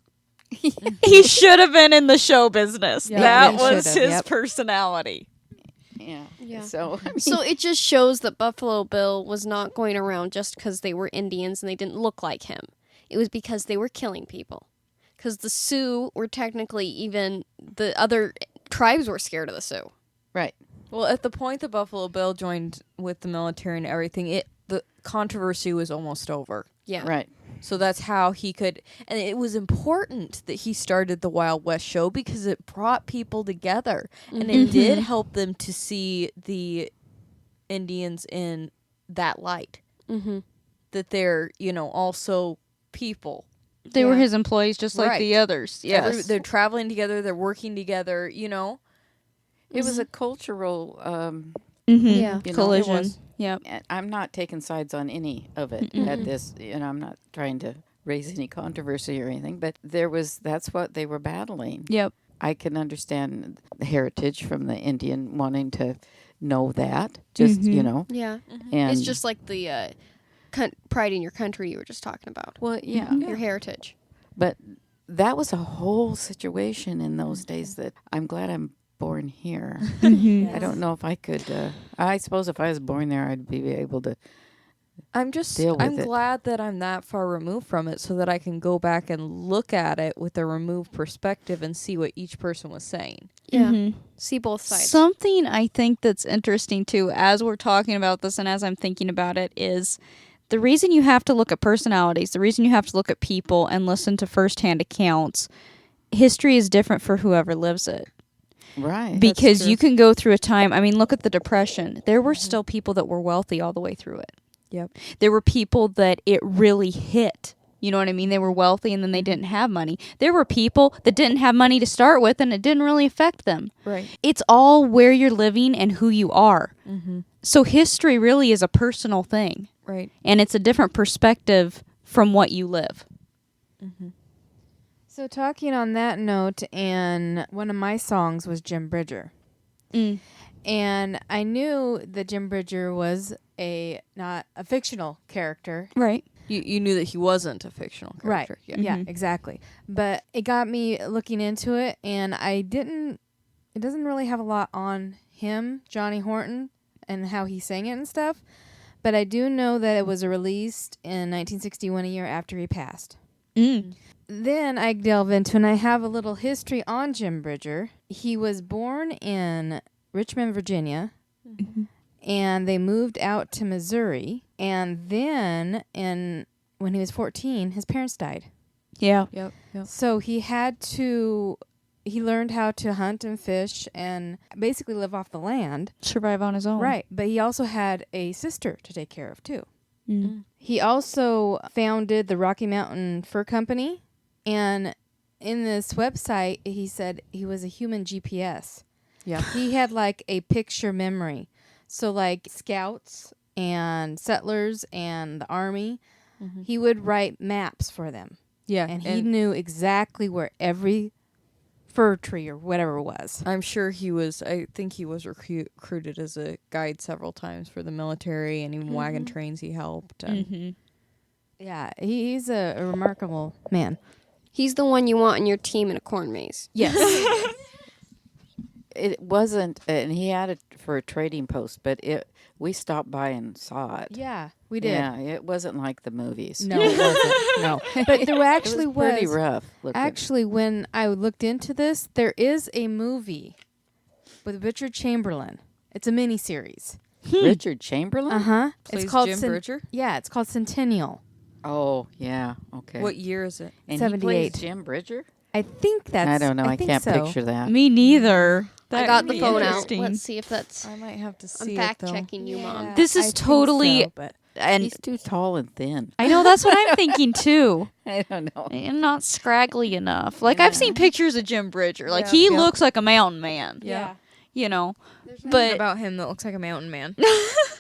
He should have been in the show business. Yeah, that he was should have, his personality. Yeah. So, So it just shows that Buffalo Bill was not going around just because they were Indians and they didn't look like him. It was because they were killing people. Because the Sioux were technically even the other tribes were scared of the Sioux. right. Well, at the point that Buffalo Bill joined with the military and everything, the controversy was almost over. Yeah. Right. So that's how he could, and it was important that he started the Wild West show because it brought people together, and it did help them to see the Indians in that light. Mm-hmm. That they're, also people. They were Yeah. his employees just like the Right. others. Yes. They're traveling together, they're working together, It was a cultural. Yeah. You know, Collision. it was. Yep. And I'm not taking sides on any of it at this. I'm not trying to raise any controversy or anything. But that's what they were battling. Yep. I can understand the heritage from the Indian wanting to know that. Just Yeah. and It's just like the pride in your country you were just talking about. well, yeah. Your heritage. But that was a whole situation in those days that I'm glad I'm born here. I don't know if I could. I suppose if I was born there, I'd be able to. I'm with it. glad that I'm that far removed from it so that I can go back and look at it with a removed perspective and see what each person was saying. Yeah. See both sides. Something I think that's interesting too, as we're talking about this and as I'm thinking about it, is the reason you have to look at personalities, the reason you have to look at people and listen to firsthand accounts. History is different for whoever lives it. Right. Because you can go through a time, I mean, look at the Depression. There were still people that were wealthy all the way through it. Yep. There were people that it really hit. You know what I mean? They were wealthy and then they didn't have money. There were people that didn't have money to start with and it didn't really affect them. Right. It's all where you're living and who you are. So history really is a personal thing. Right. And it's a different perspective from what you live. So talking on that note, and one of my songs was Jim Bridger. And I knew that Jim Bridger was not a fictional character. Right. You knew that he wasn't a fictional character. Right. Yeah, exactly. But it got me looking into it, and it doesn't really have a lot on him, Johnny Horton, and how he sang it and stuff. But I do know that it was released in 1961, a year after he passed. Then I delve into, and I have a little history on Jim Bridger. He was born in Richmond, Virginia, and they moved out to Missouri. And then, when he was 14, his parents died. Yeah. Yep. So he learned how to hunt and fish and basically live off the land. Survive on his own. Right. But he also had a sister to take care of, too. He also founded the Rocky Mountain Fur Company. And in this website, he said he was a human GPS. Yeah. He had like a picture memory. So like scouts and settlers and the army, he would write maps for them. Yeah. And he knew exactly where every fir tree or whatever was. I'm sure I think he was recruited as a guide several times for the military and even wagon trains he helped. And Yeah, he's a remarkable man. He's the one you want on your team in a corn maze. Yes. It wasn't, and he had it for a trading post, but we stopped by and saw it. Yeah, we did. Yeah, it wasn't like the movies. No, it wasn't. No. But there actually it was pretty was. rough. looking. Actually, when I looked into this, there is a movie with Richard Chamberlain. It's a miniseries. Richard Chamberlain? Uh-huh. plays It's called Jim Bridger. Yeah, it's called Centennial. Oh, yeah. Okay. What year is it? And 78. he plays Jim Bridger? I think that's I don't know. I think can't so. picture that. Me neither. I That got would the be phone out. interesting. Let's see if that's. I might have to I'm see fact it though. checking you, Mom. This is I think totally- so, but And He's too tall and thin. I know that's what I'm thinking too. I don't know. And not scraggly enough. Like I've seen pictures of Jim Bridger. Like Yeah. he Yeah. looks like a mountain man. Yeah. You know. But But about him that looks like a mountain man.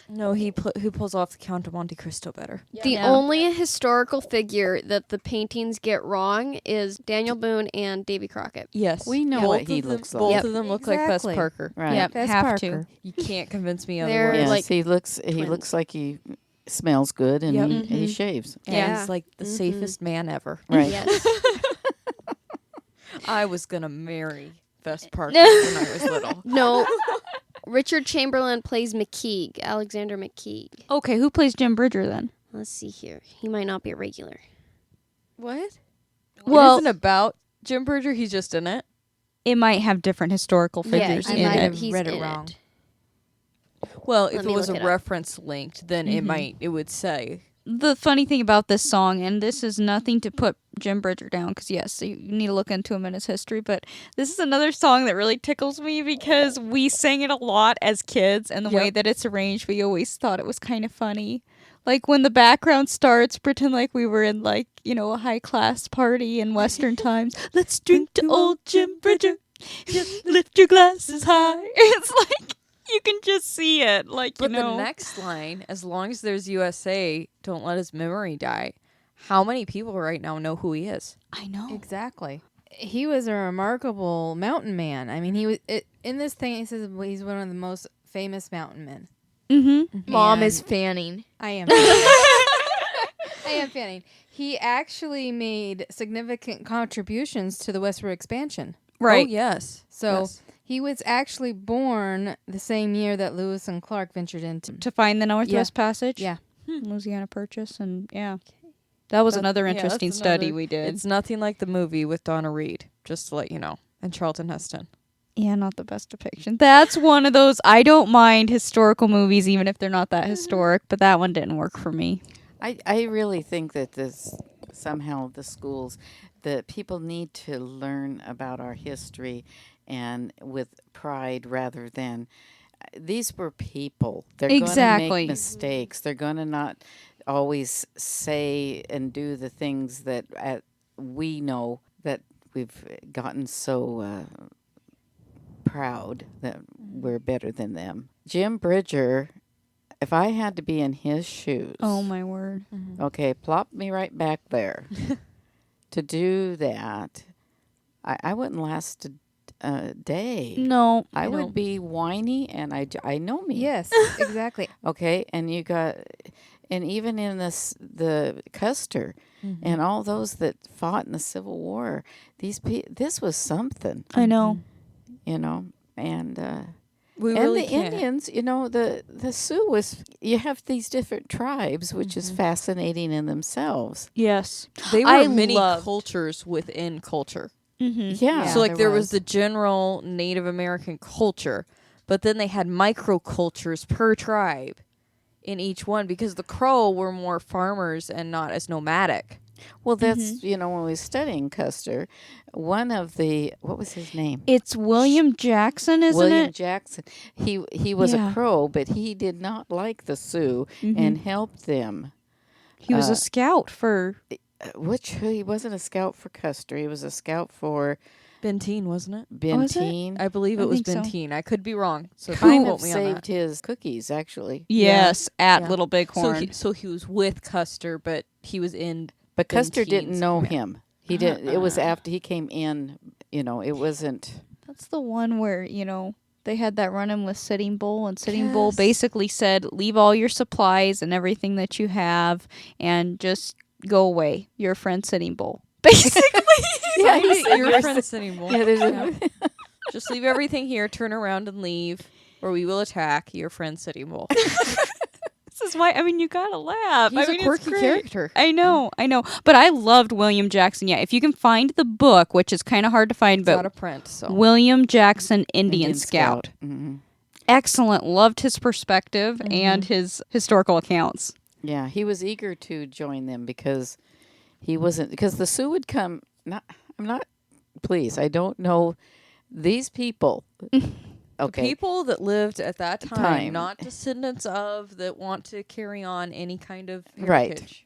No, who pulls off the Count of Monte Cristo better? The Yeah. only historical figure that the paintings get wrong is Daniel Boone and Davy Crockett. Yes. We know Both what of he them- looks like. Both Yep. of them look like Fess Exactly. Parker. Right. Yep, Fess have Parker. You can't convince me They're otherwise. Yes, like he looks twins. like he smells good and Yep. he shaves. And Yeah. he's like the Mhm. safest man ever. Right. Yes. I was gonna marry Fess Parker when I was little. No. Richard Chamberlain plays McKeague, Alexander McKeague. okay, who plays Jim Bridger then? Let's see here. He might not be a regular. What? Well- it isn't about Jim Bridger. He's just in it. It might have different historical Yeah, figures he in might it. have- he's read it in wrong. Well, Let if it me was look a it up. reference linked, then it would say the funny thing about this song, and this is nothing to put Jim Bridger down, because yes, you need to look into him and his history, but this is another song that really tickles me because we sang it a lot as kids, and the way that it's arranged, we always thought it was kind of funny. Like when the background starts, pretend like we were in like, you know, a high class party in Western times. Let's drink to old Jim Bridger. Just lift your glasses high. It's like you can just see it. Like, But you know. the next line, as long as there's USA, don't let his memory die. How many people right now know who he is? I know. Exactly. He was a remarkable mountain man. I mean, he was in this thing. He says he's one of the most famous mountain men. Mm-hmm. Mom And is fanning. I am. I am fanning. He actually made significant contributions to the westward expansion. Right. Oh, yes. So Yes. he was actually born the same year that Lewis and Clark ventured into. To find the Northwest Passage. Yeah. Louisiana Purchase, and yeah. That was another interesting that's study another- we did. It's nothing like the movie with Donna Reed, just to let you know, and Charlton Heston. Yeah, not the best depiction. That's one of those, I don't mind historical movies even if they're not that historic, but that one didn't work for me. I really think that this somehow the schools, the people need to learn about our history and with pride rather than these were people. They're going to Exactly. make mistakes. They're going to not always say and do the things that we know that we've gotten so proud that we're better than them. Jim Bridger, if I had to be in his shoes, Oh my word. okay, plop me right back there. To do that, I wouldn't last a day. No. I would be whiny, and I know me. Yes, exactly. Okay, and you got, and even in the Custer, and all those that fought in the Civil War, this was something, I know. you know, and We and really the can't. Indians, you know, the Sioux was. You have these different tribes, which is fascinating in themselves. Yes. They were I many loved- cultures within culture. Mm-hmm. Yeah, So, like, there was the general Native American culture, but then they had microcultures per tribe in each one because the Crow were more farmers and not as nomadic. Well, that's you know when we was studying Custer, one of the what was his name? It's William Jackson, isn't William it? Jackson. He was Yeah. a Crow, but he did not like the Sioux and helped them. He was a scout for... Which he wasn't a scout for Custer. He was a scout for Benteen, wasn't it? Benteen. I believe I it was think so. Benteen. I could be wrong. So don't Kind quote of me on that. saved his cookies, actually. Yes, at Yeah. Little So Bighorn. so he was with Custer, but he was in. But Custer didn't Benteen's know command. him. He didn't. It was after he came in. You know, it wasn't. That's the one where, you know, they had that run-in with Sitting Bull, and Sitting Bull basically said, leave all your supplies and everything that you have and just go away. You're a friend, Sitting Bull. Basically. Yeah, Your friend's anymore. Yeah, there's a, Just leave everything here, turn around and leave, or we will attack your friend Sitting Bull. This is why, I mean, you gotta laugh. He's I a mean, it's quirky great. character. I know. But I loved William Jackson. Yeah, if you can find the book, which is kind of hard to find, It's out but of print, so. William Jackson, Indian Scout. Mhm. Excellent. Loved his perspective and his historical accounts. Yeah, he was eager to join them because he wasn't because the Sioux would come. Please, I don't know these people. Okay, People that lived at that time, Time. not descendants of, that want to carry on any kind of Right. heritage.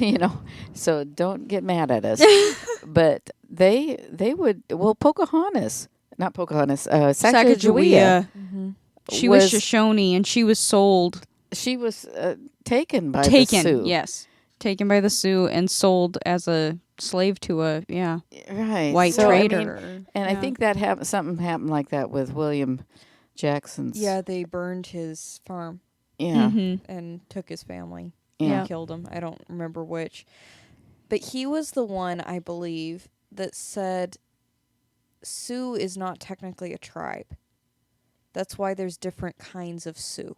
you know, so don't get mad at us. But they would Pocahontas, not Pocahontas, Sacagawea. She was Was- Shoshone, and she was sold. She was taken by the Sioux. Yes. Taken by the Sioux and sold as a slave to a, Right, white so, I mean, trader. and I think that something happened like that with William Jackson's. Yeah, they burned his farm yeah, and took his family Yeah. and killed him. I don't remember which. But he was the one, I believe, that said Sioux is not technically a tribe. That's why there's different kinds of Sioux.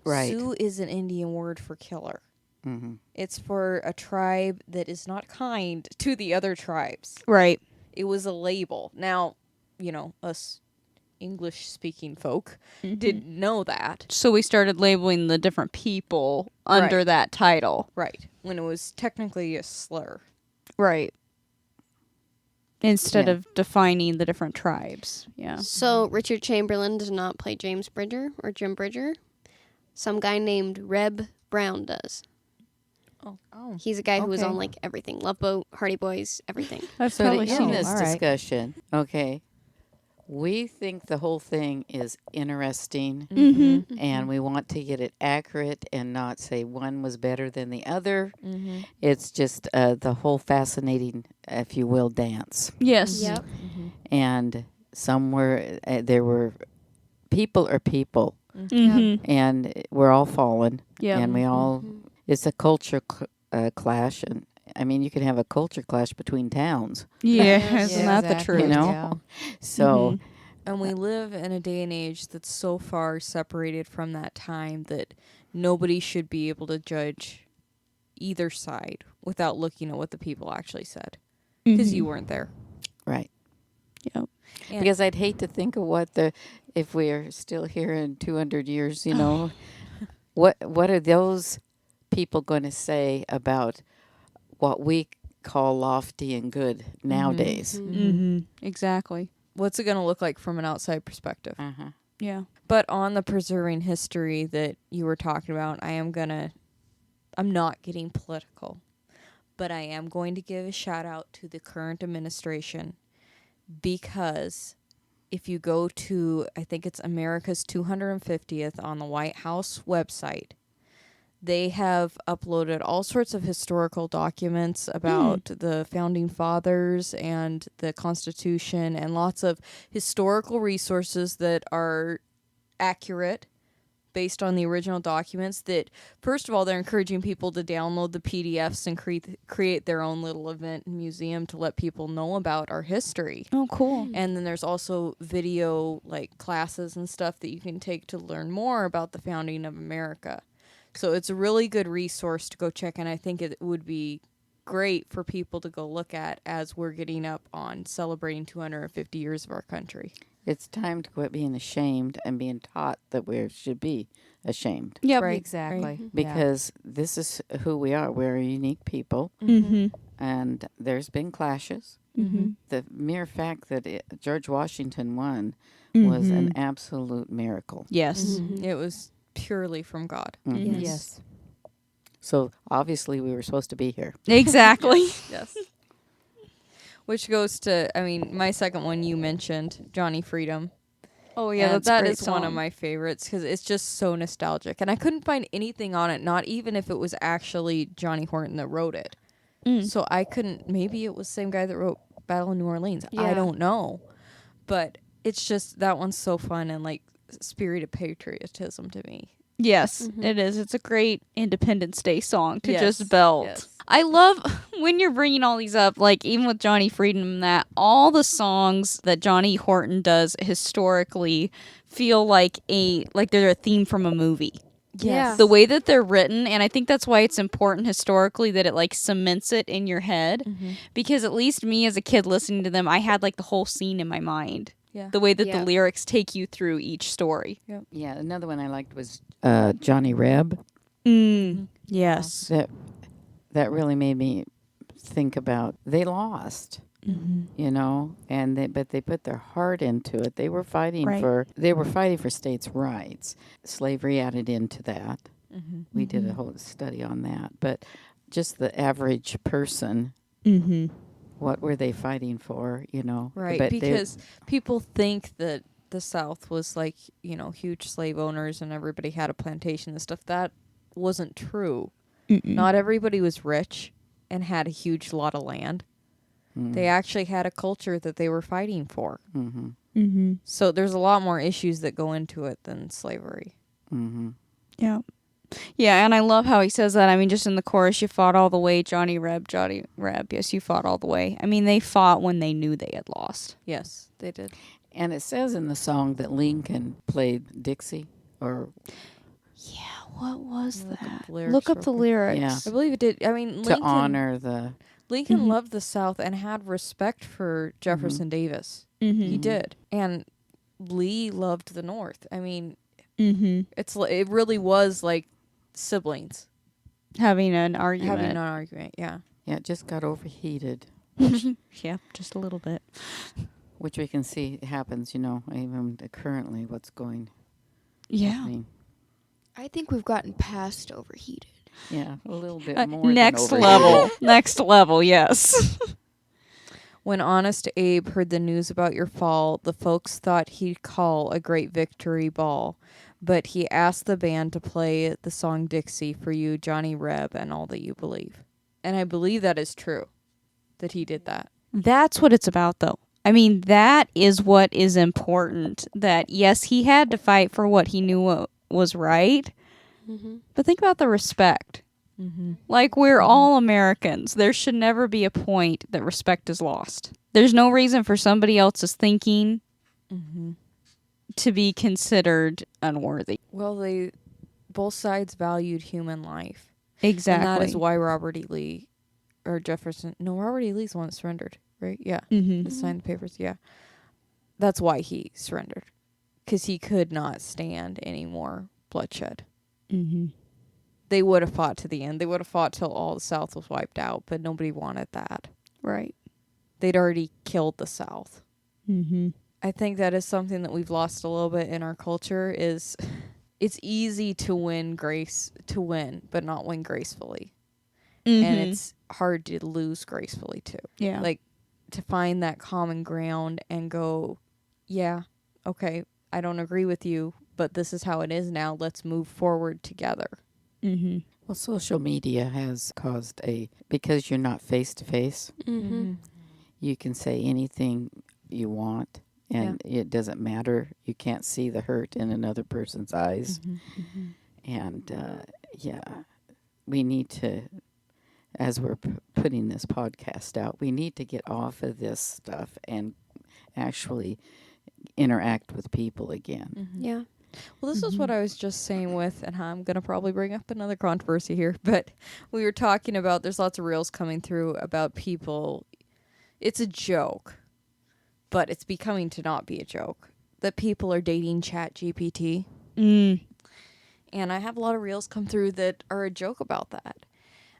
right. Sioux is an Indian word for killer. Mm-hmm. It's for a tribe that is not kind to the other tribes. Right. It was a label. Now, you know, us English-speaking folk didn't know that. So we started labeling the different people under Right. that title. Right. When it was technically a slur. Right. Instead Yeah. of defining the different tribes. Yeah. So Richard Chamberlain does not play James Bridger or Jim Bridger. Some guy named Reb Brown does. Oh. He's a guy who was Okay. on like everything. Love Boat, Hardy Boys, everything. That's So to probably end so. this All right. discussion, okay, we think the whole thing is interesting, Mm-hmm. and we want to get it accurate and not say one was better than the other. Mm-hmm. It's just the whole fascinating, if you will, dance. Yes. Yep. And somewhere there were people are people, Mm-hmm. and we're all fallen, Yeah. and we all. It's a culture clash, and I mean, you can have a culture clash between towns. Yeah. Yes. Isn't that the exactly. truth? You know? Yeah. So. And we live in a day and age that's so far separated from that time that nobody should be able to judge either side without looking at what the people actually said. Because you weren't there. Right. Yep. And- Because I'd hate to think of if we're still here in 200 years, what are those people going to say about what we call lofty and good nowadays? Mm-hmm. Exactly. What's it going to look like from an outside perspective? Uh-huh. Yeah. But on the preserving history that you were talking about, I'm not getting political, but I am going to give a shout out to the current administration, because if you go to, I think it's America's 250th on the White House website, they have uploaded all sorts of historical documents about the founding fathers and the Constitution, and lots of historical resources that are accurate based on the original documents. That, first of all, they're encouraging people to download the PDFs and create their own little event and museum to let people know about our history. Oh, cool. And then there's also video like classes and stuff that you can take to learn more about the founding of America. So it's a really good resource to go check, and I think it would be great for people to go look at as we're getting up on celebrating 250 years of our country. It's time to quit being ashamed and being taught that we should be ashamed. Yep. Right. Exactly. Because this is who we are. We're a unique people, Mm-hmm. and there's been clashes. Mm-hmm. The mere fact that George Washington won was an absolute miracle. Yes. It was purely from God. Mhm. Yes. So obviously we were supposed to be here. Exactly. Yes. Which goes to, I mean, my second one you mentioned, Johnny Freedom. Oh, And yeah. That's that a great is one of song. my favorites because it's just so nostalgic. And I couldn't find anything on it, not even if it was actually Johnny Horton that wrote it. So I couldn't, maybe it was the same guy that wrote Battle of New Orleans. I Yeah. don't know. But it's just, that one's so fun and like spirit of patriotism to me. Yes, it is. It's a great Independence Day song to Yes, just belt. yes. I love when you're bringing all these up, like even with Johnny Freedom, that all the songs that Johnny Horton does historically feel like they're a theme from a movie. Yeah. The way that they're written, and I think that's why it's important historically that it like cements it in your head, because at least me as a kid listening to them, I had like the whole scene in my mind. Yeah. The way that Yeah. the lyrics take you through each story. Yeah, another one I liked was Johnny Reb. Yes. That really made me think about they lost, but they put their heart into it. They were fighting Right. for states' rights. Slavery added into that. We did a whole study on that, but just the average person, what were they fighting for? Right, But they- because people think that the South was like, huge slave owners and everybody had a plantation and stuff. That wasn't true. Not everybody was rich and had a huge lot of land. They actually had a culture that they were fighting for. So there's a lot more issues that go into it than slavery. Yeah. Yeah, and I love how he says that. I mean, just in the chorus, you fought all the way, Johnny Reb. Yes, you fought all the way. I mean, they fought when they knew they had lost. Yes, they did. And it says in the song that Lincoln played Dixie, or What was Look up that? the lyrics Look up real the quick. lyrics. Yeah. I believe it did. I mean, to honor the. Lincoln loved the South and had respect for Jefferson Davis. He did. And Lee loved the North. I mean, Mm-hmm. it really was like siblings Having an argument. having an argument. Yeah. Yeah, it just got overheated, Yeah, just a little bit. which we can see happens, even currently what's going Yeah. happening. I think we've gotten past overheated. Yeah, a little bit more Next than level. Next level, yes. When Honest Abe heard the news about your fall, the folks thought he'd call a great victory ball. But he asked the band to play the song Dixie for you, Johnny Reb, and all that you believe. And I believe that is true, that he did that. That's what it's about, though. I mean, that is what is important. That, yes, he had to fight for what he knew was right. Mm-hmm. But think about the respect. Mm-hmm. Like, we're all Americans. There should never be a point that respect is lost. There's no reason for somebody else's thinking Mm-hmm. to be considered unworthy. Well, both sides valued human life. Exactly. And that is why Robert E. Lee, or Jefferson, no, Robert E. Lee's the one that surrendered, right? Yeah. Mm-hmm. He signed the papers, yeah. That's why he surrendered. Because he could not stand any more bloodshed. Mm-hmm. They would have fought to the end. They would have fought till all the South was wiped out, but nobody wanted that. Right. They'd already killed the South. Mm-hmm. I think that is something that we've lost a little bit in our culture is it's easy to win, but not win gracefully. Mm-hmm. And it's hard to lose gracefully too. yeah. Like to find that common ground and go, yeah, okay, I don't agree with you, but this is how it is now. Let's move forward together. Mm-hmm. Well, social media has caused because you're not face to face, Mm-hmm. you can say anything you want, and it doesn't matter. You can't see the hurt in another person's eyes. And, we need to, as we're putting this podcast out, we need to get off of this stuff and actually interact with people again. Yeah. Well, this is what I was just saying with, and I'm going to probably bring up another controversy here, but we were talking about, there's lots of reels coming through about people, it's a joke, but it's becoming to not be a joke, that people are dating ChatGPT. Mm. And I have a lot of reels come through that are a joke about that.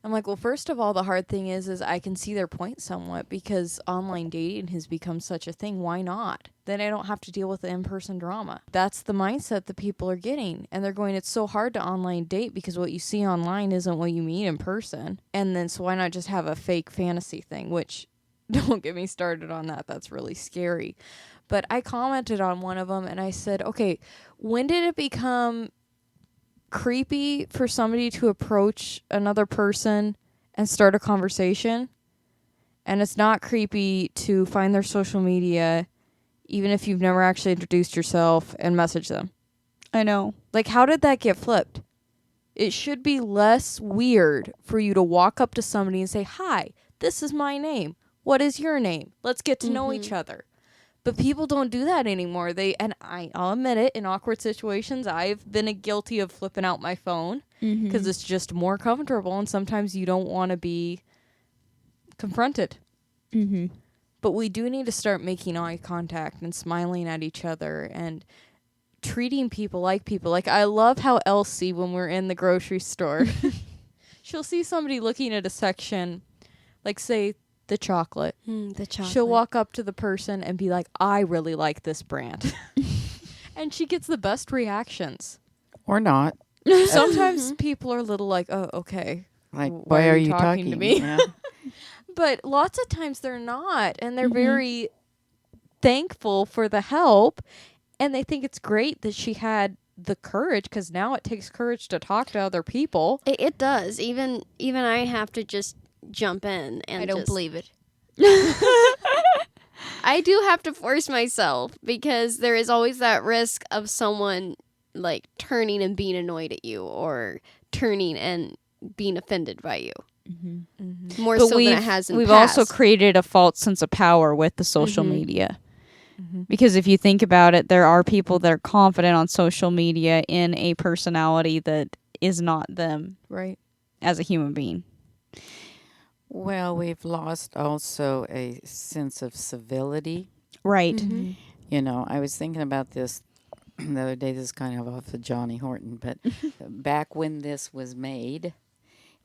I'm like, well, first of all, the hard thing is I can see their point somewhat because online dating has become such a thing. Why not? Then I don't have to deal with the in-person drama. That's the mindset that people are getting. And they're going, it's so hard to online date because what you see online isn't what you meet in person. And then so why not just have a fake fantasy thing, which don't get me started on that. That's really scary. But I commented on one of them and I said, okay, when did it become creepy for somebody to approach another person and start a conversation? And it's not creepy to find their social media, even if you've never actually introduced yourself, and message them. I know. Like, how did that get flipped? It should be less weird for you to walk up to somebody and say, hi, this is my name. What is your name? Let's get to know each other. But people don't do that anymore. I'll admit it, in awkward situations, I've been guilty of flipping out my phone because it's just more comfortable, and sometimes you don't want to be confronted. Mm-hmm. But we do need to start making eye contact and smiling at each other and treating people like people. Like, I love how Elsie, when we're in the grocery store, she'll see somebody looking at a section, like, say, the chocolate. The chocolate. She'll walk up to the person and be like, I really like this brand. And she gets the best reactions. Or not. Sometimes people are a little like, oh, okay. Like, Why why are are you you talking talking to me? Yeah. But lots of times they're not. And they're very thankful for the help. And they think it's great that she had the courage, because now it takes courage to talk to other people. It does. Even I have to just jump in and I don't believe it. I do have to force myself because there is always that risk of someone like turning and being annoyed at you, or turning and being offended by you. More But so than it has in the we've past. also created a false sense of power with the social media. Because if you think about it, there are people that are confident on social media in a personality that is not them Right. as a human being. Well, we've lost also a sense of civility. Right. You know, I was thinking about this the other day. This is kind of off of Johnny Horton, but back when this was made,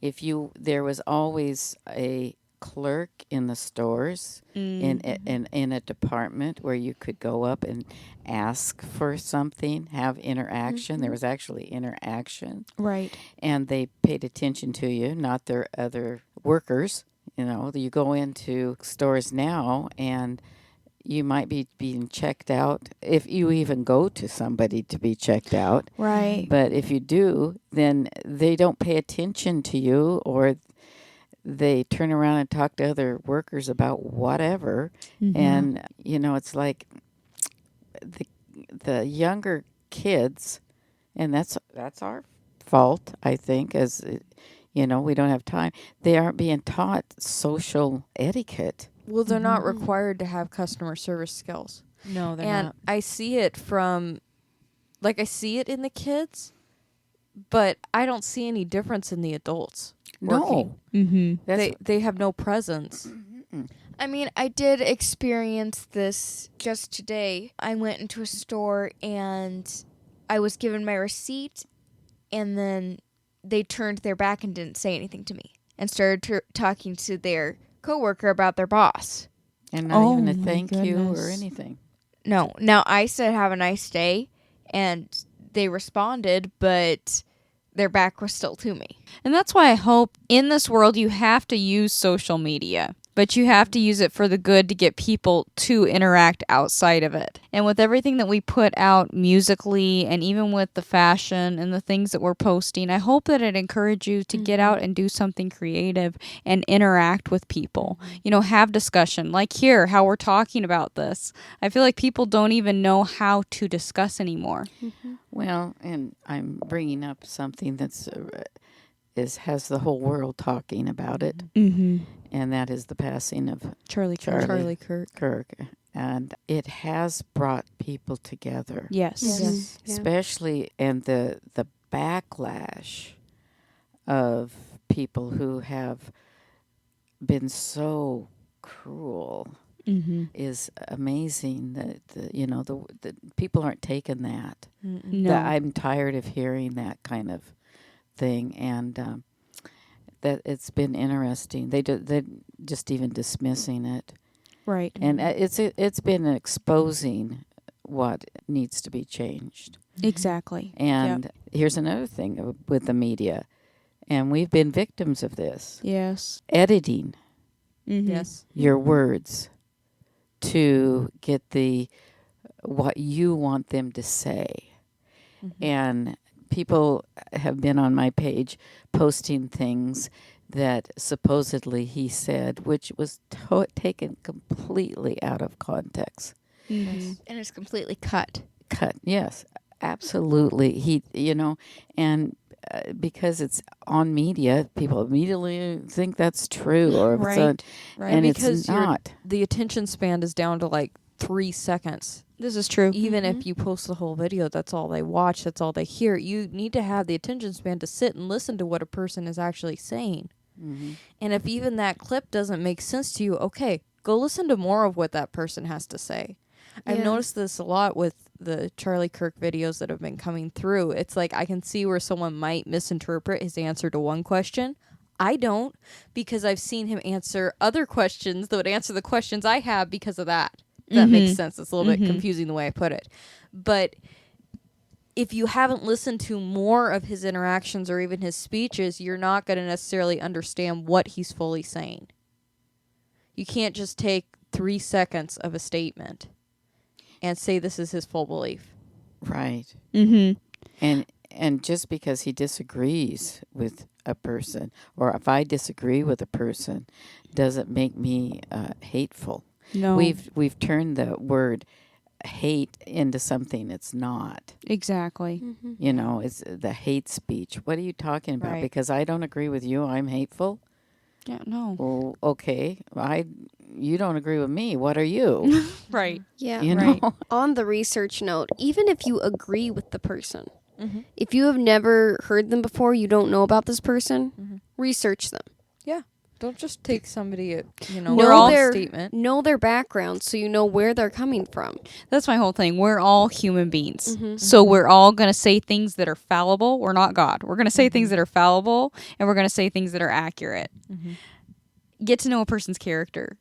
there was always a clerk in the stores in a department where you could go up and ask for something, have interaction. There was actually interaction, Right. and they paid attention to you, not their other workers. You know, you go into stores now and you might be being checked out if you even go to somebody to be checked out. Right. But if you do, then they don't pay attention to you, or they turn around and talk to other workers about whatever. And, you know, it's like the younger kids, and that's our fault, I think, as, you know, we don't have time. They aren't being taught social etiquette. Well, they're not required to have customer service skills. No, they're And not. I see it I see it in the kids, but I don't see any difference in the adults working. No. That's They have no presence. I mean, I did experience this just today. I went into a store and I was given my receipt, and then they turned their back and didn't say anything to me and started talking to their coworker about their boss. and not even a my thank you or goodness. anything. No. Now, I said, have a nice day, and they responded, but their back was still to me. And that's why I hope in this world you have to use social media, but you have to use it for the good to get people to interact outside of it. And with everything that we put out musically, and even with the fashion and the things that we're posting, I hope that it encourages you to get out and do something creative and interact with people. You know, have discussion. Like here, how we're talking about this. I feel like people don't even know how to discuss anymore. Well, and I'm bringing up something that's has the whole world talking about it, Mm-hmm. and that is the passing of Charlie Charlie Kirk. Kirk, and it has brought people together. Yes. Yes. Yeah. Especially, and the backlash of people who have been so cruel Mm-hmm. is amazing. That the people aren't taking that. No. That I'm tired of hearing that kind of thing, and that it's been interesting. They just even dismissing it, Right. and it's been exposing what needs to be changed. Exactly. And here's another thing with the media, and we've been victims of this: Yes. editing Mm-hmm. Yes. your words to get what you want them to say. And people have been on my page posting things that supposedly he said, which was taken completely out of context. Mm-hmm. And it's completely cut. Cut, yes, absolutely. And because it's on media, people immediately think that's true, or Right. and because it's not. the attention span is down to like 3 seconds. This is true. Even if you post the whole video, that's all they watch, that's all they hear. You need to have the attention span to sit and listen to what a person is actually saying. And if even that clip doesn't make sense to you, okay, go listen to more of what that person has to say. I've Yeah. noticed this a lot with the Charlie Kirk videos that have been coming through. It's like I can see where someone might misinterpret his answer to one question. I don't, because I've seen him answer other questions that would answer the questions I have because of that. That makes sense. It's a little bit confusing the way I put it. But if you haven't listened to more of his interactions or even his speeches, you're not going to necessarily understand what he's fully saying. You can't just take 3 seconds of a statement and say this is his full belief. Right. Mm-hmm. And just because he disagrees with a person, or if I disagree with a person, doesn't make me hateful. No. We've turned the word hate into something it's not. Exactly. You know, it's the hate speech. What are you talking about? Right. Because I don't agree with you, I'm hateful. Yeah. No. Well, okay. You don't agree with me. What are you? Right. Yeah. You Right. know? On the research note, even if you agree with the person, if you have never heard them before, you don't know about this person, research them. Yeah. Don't just take somebody at, We're all- statement. Know their background so you know where they're coming from. That's my whole thing. We're all human beings. Mhm. So we're all going to say things that are fallible. We're not God. We're going to say things that are fallible, and we're going to say things that are accurate. Get to know a person's character,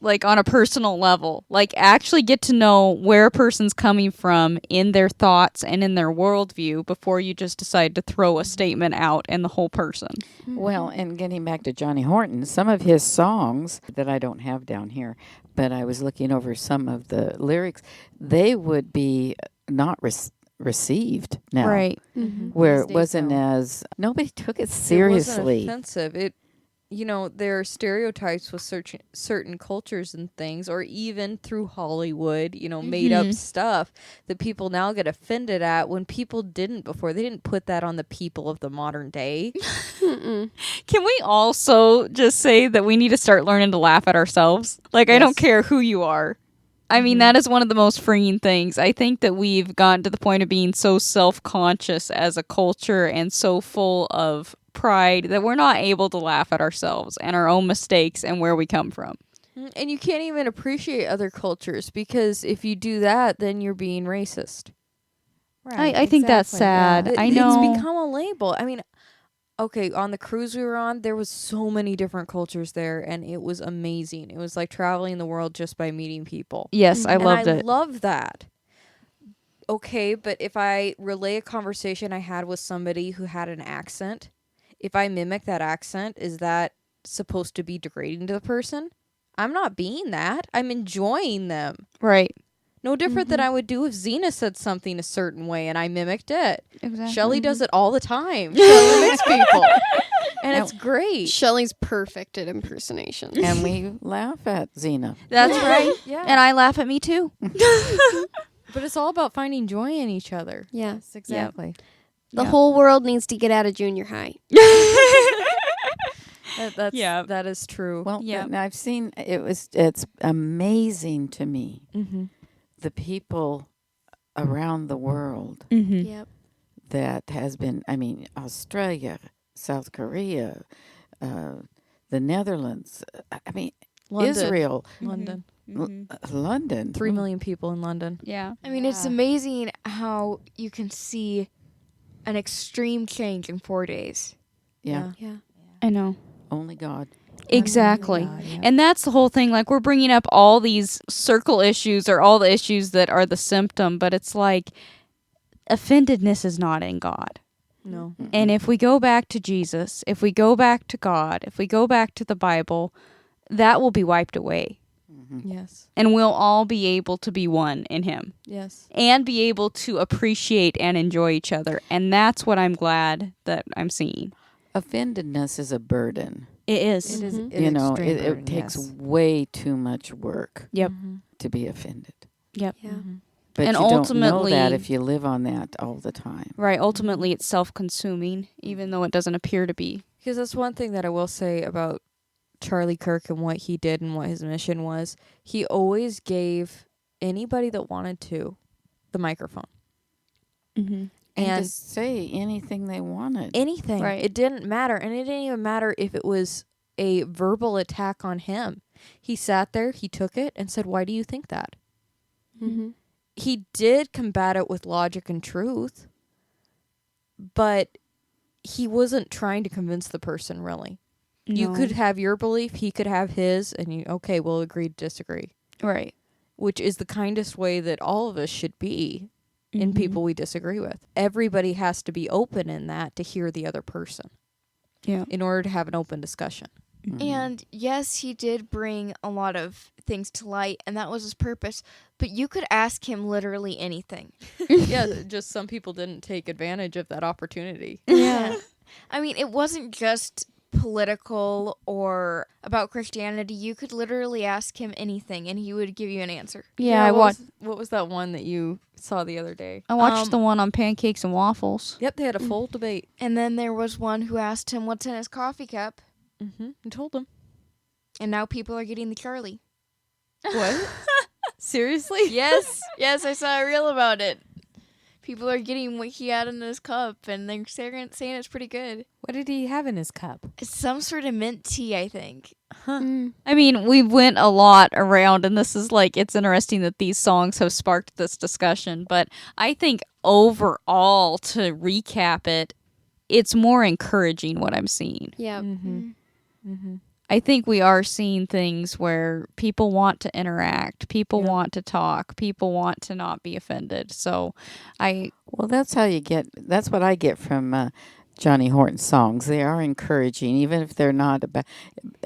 like on a personal level. Like actually get to know where a person's coming from in their thoughts and in their worldview before you just decide to throw a statement out and the whole person. Well, and getting back to Johnny Horton, some of his songs that I don't have down here, but I was looking over some of the lyrics, they would be not received now. Right. Where These it days, wasn't no. as, nobody took it It wasn't seriously. offensive. There are stereotypes with certain cultures and things, or even through Hollywood, made up stuff that people now get offended at when people didn't before. They didn't put that on the people of the modern day. Can we also just say that we need to start learning to laugh at ourselves? Like, I don't Yes. care who you are. I mean, that is one of the most freeing things. I think that we've gotten to the point of being so self-conscious as a culture and so full of pride that we're not able to laugh at ourselves and our own mistakes and where we come from. And you can't even appreciate other cultures, because if you do that, then you're being racist. I think that's sad. I know. It's become a label. I mean, okay, on the cruise we were on, there was so many different cultures there, and it was amazing. It was like traveling the world just by meeting people. Yes, I loved And I it. love that. Okay, but if I relay a conversation I had with somebody who had an accent, if I mimic that accent, is that supposed to be degrading to the person? I'm not being that. I'm enjoying them. Right. No different than I would do if Xena said something a certain way and I mimicked it. Exactly. Shelly does it all the time. She mimics people. And it's great. Shelley's perfect at impersonation. And we laugh at Xena. That's right. Yeah. And I laugh at me too. But it's all about finding joy in each other. Yeah. Exactly. The whole world needs to get out of junior high. That is true. Well, Yeah. and I've seen it's amazing to me Mm-hmm. the people around the world Mm-hmm. Yep. that has been, I mean, Australia, South Korea, the Netherlands, I mean, London. Israel, London. London. 3 million people in London. Yeah. I mean, it's amazing how you can see an extreme change in 4 days. Yeah, Yeah. I know. only God. Exactly. And that's the whole thing. Like, we're bringing up all these circle issues or all the issues that are the symptom, but it's like offendedness is not in God. No. And if we go back to Jesus, if we go back to God, if we go back to the Bible, that will be wiped away. Yes. And we'll all be able to be one in Him Yes. and be able to appreciate and enjoy each other. And that's what I'm glad that I'm seeing. Offendedness is a burden. It is. It is. You know, it takes way too much work Yep. to be offended. Yep. Yeah. But And you don't know ultimately- that if you live on that all the time. Right. Ultimately, it's self-consuming, even though it doesn't appear to be. Because that's one thing that I will say about Charlie Kirk and what he did and what his mission was. He always gave anybody that wanted to the microphone. Mm-hmm. And to say anything they wanted. Anything. Right. It didn't matter. And it didn't even matter if it was a verbal attack on him. He sat there, he took it, and said, "Why do you think that?" Mm-hmm. He did combat it with logic and truth, but he wasn't trying to convince the person, really. You No. could have your belief, he could have his, and you, okay, we'll agree to disagree. Right. Which is the kindest way that all of us should be in Mhm. people we disagree with. Everybody has to be open in that to hear the other person Yeah. in order to have an open discussion. And yes, he did bring a lot of things to light, and that was his purpose. But you could ask him literally anything. Yeah, just some people didn't take advantage of that opportunity. Yeah. I mean, it wasn't just political or about Christianity. You could literally ask him anything, and he would give you an answer. Yeah, I what watched. what was that one that you saw the other day? I watched the one on pancakes and waffles. Yep, they had a full debate. And then there was one who asked him what's in his coffee cup, Mm-hmm. I told him. and now people are getting the Charlie. What? Seriously? Yes, I saw a reel about it. People are getting what he had in his cup, and they're saying it's pretty good. What did he have in his cup? It's some sort of mint tea, I think. Mm. I mean, we went a lot around, and this is like, it's interesting that these songs have sparked this discussion. But I think overall, to recap it, it's more encouraging what I'm seeing. Yeah. I think we are seeing things where people want to interact, people want to talk, people want to not be offended. So Well, that's how you get. That's what I get from Johnny Horton songs. They are encouraging, even if they're not about.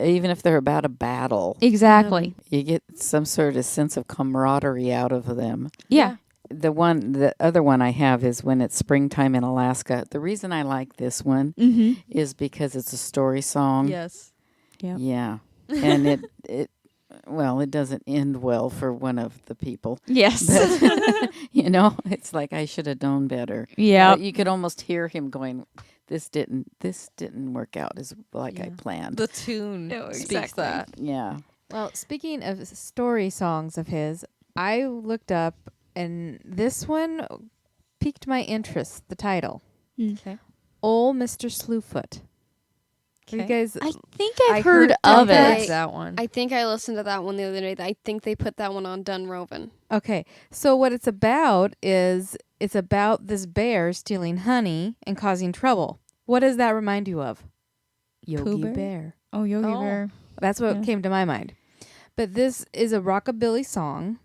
Even if they're about a battle, exactly. you get some sort of sense of camaraderie out of them. Yeah. The other one I have is When It's Springtime in Alaska. The reason I like this one Mm-hmm. is because it's a story song. Yes. Yeah, and it doesn't end well for one of the people. Yes. But, it's like I should have known better. Yeah. You could almost hear him going, This didn't work out as like I planned." The tune No, speaks exactly. that. Yeah. Well, speaking of story songs of his, I looked up, and this one piqued my interest. The title, Okay. "Ol' Mr. Slewfoot." You guys, I think I I've heard heard of that. it. That one. I think I listened to that one the other day. I think they put that one on Dunrovin. okay. So what it's about is it's about this bear stealing honey and causing trouble. What does that remind you of? Yogi Bear? Bear. Oh, Yogi Oh. Bear. That's what Yeah. came to my mind. But this is a rockabilly song,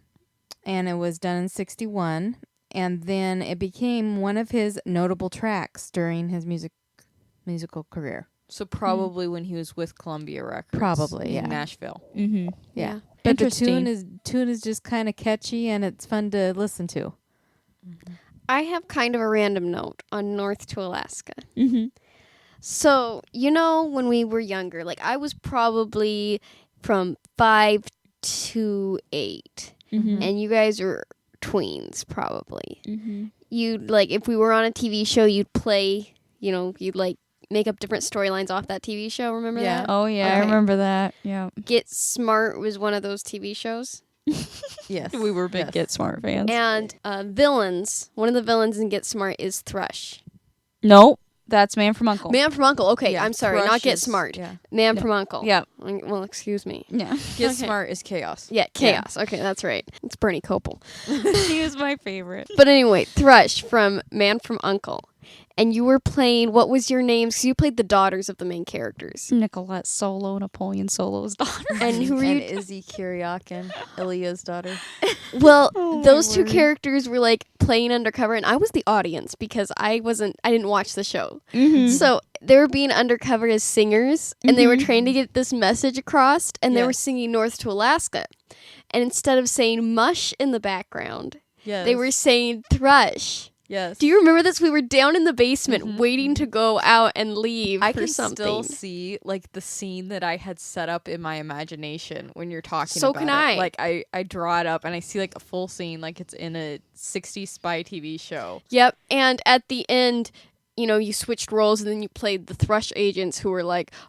and it was done in '61, and then it became one of his notable tracks during his musical career. So probably when he was with Columbia Records. Probably, in yeah. Nashville. Mm-hmm. Yeah. But Interesting. the tune is just kind of catchy, and it's fun to listen to. I have kind of a random note on North to Alaska. Mm-hmm. So, when we were younger, like I was probably from 5 to 8, Mm-hmm. and you guys were tweens probably. Mm-hmm. You'd if we were on a TV show, you'd play, you'd make up different storylines off that TV show. Remember Yeah. that? Oh, yeah, I Okay. remember that. Yeah. Get Smart was one of those TV shows. Yes. We were big Yes. Get Smart fans. And villains, one of the villains in Get Smart is Thrush. Nope. That's Man from Uncle. Man from Uncle. Okay, Yeah, I'm sorry, Thrush not Get is- Smart. Yeah. Man No. from Uncle. Yeah. Well, excuse me. Yeah. Get Okay. Smart is chaos. Yeah, Chaos. Okay, that's right. It's Bernie Copel. He was my favorite. But anyway, Thrush from Man from Uncle. And you were playing, what was your name? So you played the daughters of the main characters. Nicolette Solo, Napoleon Solo's daughter. And who were And you? Izzy Kiryakin, Ilya's daughter. Well, Oh, my those two word. characters were playing undercover, and I was the audience because I didn't watch the show. Mm-hmm. So they were being undercover as singers, and they were Mhm. trying to get this message across, and they were Yes. singing North to Alaska. And instead of saying mush in the background, Yes. they were saying thrush. Yes. Do you remember this? We were down in the basement Mhm. waiting to go out and leave I for can something. still see the scene that I had set up in my imagination when you're talking So about can it. I. I draw it up and I see a full scene like it's in a 60s spy TV show. Yep. And at the end, you switched roles and then you played the Thrush agents who were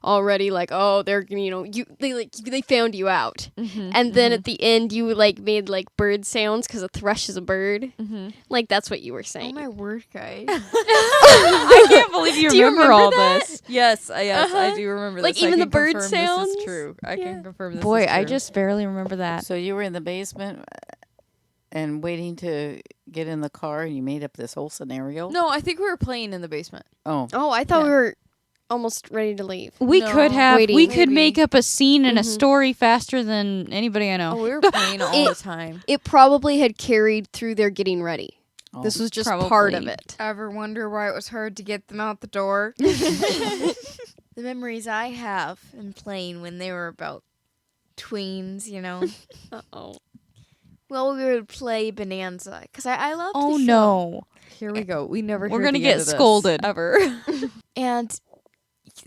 already oh, they're they found you out. Mm-hmm. And then at the end you made bird sounds because a thrush is a bird. Mm-hmm. That's what you were Oh saying. my word, guys. I can't believe you Do you remember, remember all that? this. Yes, yes, I Uh-huh. do remember Like, this. I even the can bird confirm sounds? This is true. I Yeah. can confirm this Boy, is true. I just barely remember that. So you were in the basement and waiting to get in the car, and you made up this whole scenario. No, I think we were playing in the basement. Oh, Oh, I thought Yeah. we were almost ready to leave. We No. could have. Waiting. We could Maybe. make up a scene and a Mhm. story faster than anybody I know. Oh, we were playing all the time. It probably had carried through their getting ready. oh. This was just part of Probably. it. Ever wonder why it was hard to get them out the door? The memories I have in playing when they were about tweens, Uh-oh. Well, we would play Bonanza because I love Oh the show. no! Here we go. We never. We're hear gonna the get end of this, scolded. ever. And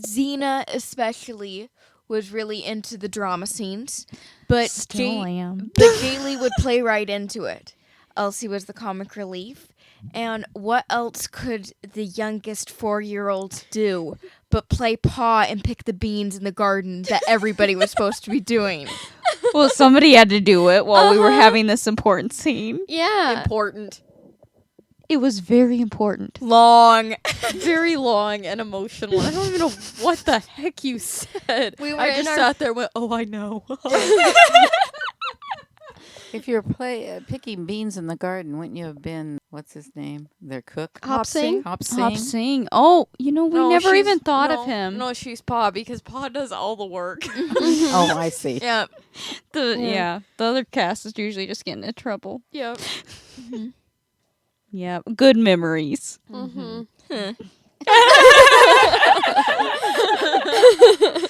Xena especially was really into the drama scenes, but Still am. but Jaylee would play right into it. Elsie was the comic relief. And what else could the youngest 4-year-old do but play paw and pick the beans in the garden that everybody was supposed to be doing? Well, somebody had to do it while we were having this important scene. Yeah. Important. It was very important. Long. Very long and emotional. I don't even know what the heck you said. We were I in just our- sat there and went, oh, I know. If you're picking beans in the garden, wouldn't you have been, what's his name? Their cook? Hop Sing? Hop Sing? Hop Sing. Oh, we never she's- even thought no, of him. No, she's Pa, because Pa does all the work. Oh, I see. Yeah. The other cast is usually just getting in trouble. Yep. Yeah, good memories.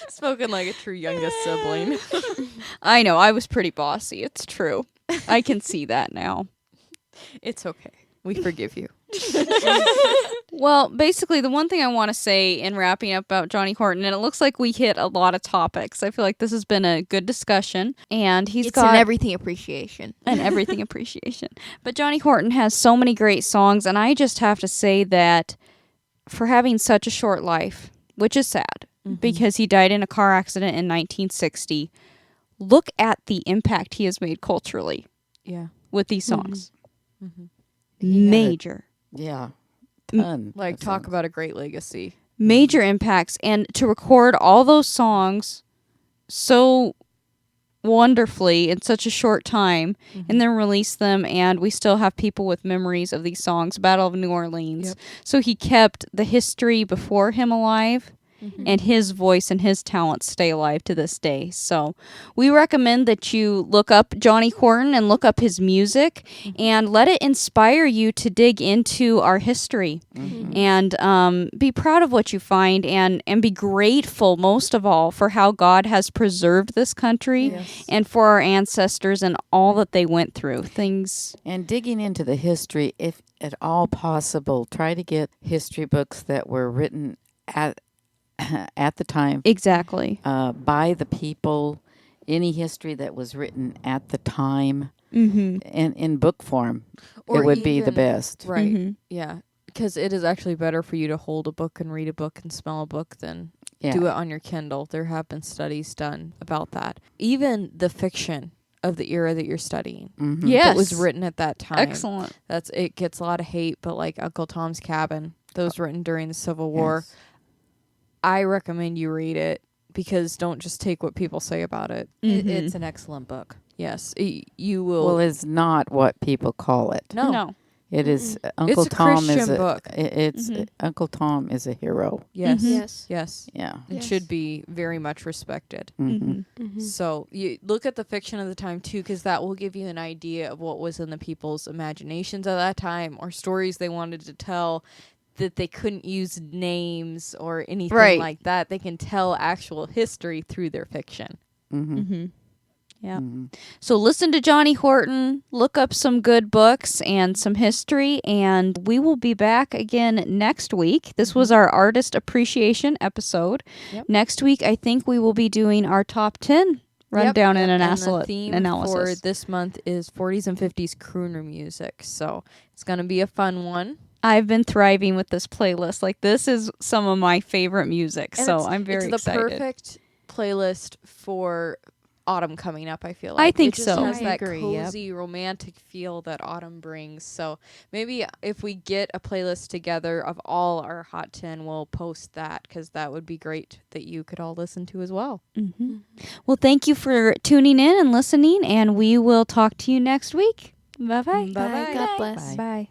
Spoken like a true youngest sibling. I know, I was pretty bossy. It's true. I can see that now. It's okay. We forgive you. Well, basically, the one thing I want to say in wrapping up about Johnny Horton, and it looks like we hit a lot of topics. I feel like this has been a good discussion, and It's got an everything appreciation. and everything appreciation. But Johnny Horton has so many great songs, and I just have to say that for having such a short life, which is sad, because he died in a car accident in 1960, look at the impact he has made culturally Yeah. with these songs. He had Major. Yeah. Ton. Like, of talk songs. about a great legacy. Major impacts, and to record all those songs so wonderfully in such a short time and then release them, and we still have people with memories of these songs. Battle of New Orleans. Yep. So he kept the history before him alive, and his voice and his talents stay alive to this day. So we recommend that you look up Johnny Horton and look up his music and let it inspire you to dig into our history and be proud of what you find, and be grateful most of all for how God has preserved this country and for our ancestors and all that they went through. Things. And digging into the history, if at all possible, try to get history books that were written at the time Exactly. by the people. Any history that was written at the time Mm-hmm. and in book form, Or it would be the even- best. Right. Mhm. Yeah. Because it is actually better for you to hold a book and read a book and smell a book than Yeah. do it on your Kindle. There have been studies done about that. Even the fiction of the era that you're studying. Mhm. Yes. That was written at that time. Excellent. It gets a lot of hate, but like Uncle Tom's Cabin, those written during the Civil War. Yes. I recommend you read it, because don't just take what people say about it. Mhm. It's an excellent book. Yes, you will. Well, it's not what people call it. no. It is Uncle a Tom is Christian a book. it's Mhm. Uncle Tom is a hero. Yes. Mhm. Yes. Yes. Yeah. It Yes. should be very much respected. Mhm. Mhm. So you look at the fiction of the time too, because that will give you an idea of what was in the people's imaginations at that time, or stories they wanted to tell that they couldn't use names or anything Right. like that. They can tell actual history through their fiction. Mhm. Mm-hmm. Yeah. Mhm. So listen to Johnny Horton, look up some good books and some history, and we will be back again next week. This was our artist appreciation episode. Yep. Next week, I think we will be doing our top 10 rundown and And the analysis. theme for this month is 40s and 50s crooner music. So it's going to be a fun one. I've been thriving with this playlist. Like, this is some of my favorite music, And so it's- I'm very it's the excited. perfect playlist for autumn coming up, I feel I like. think it just so. has I that agree, yep. cozy, romantic feel that autumn brings. So maybe if we get a playlist together of all our Hot 10, we'll post that, because that would be great that you could all listen to as well. Mhm. Well, thank you for tuning in and listening, and we will talk to you next week. Bye-bye. Bye. God bless. Bye.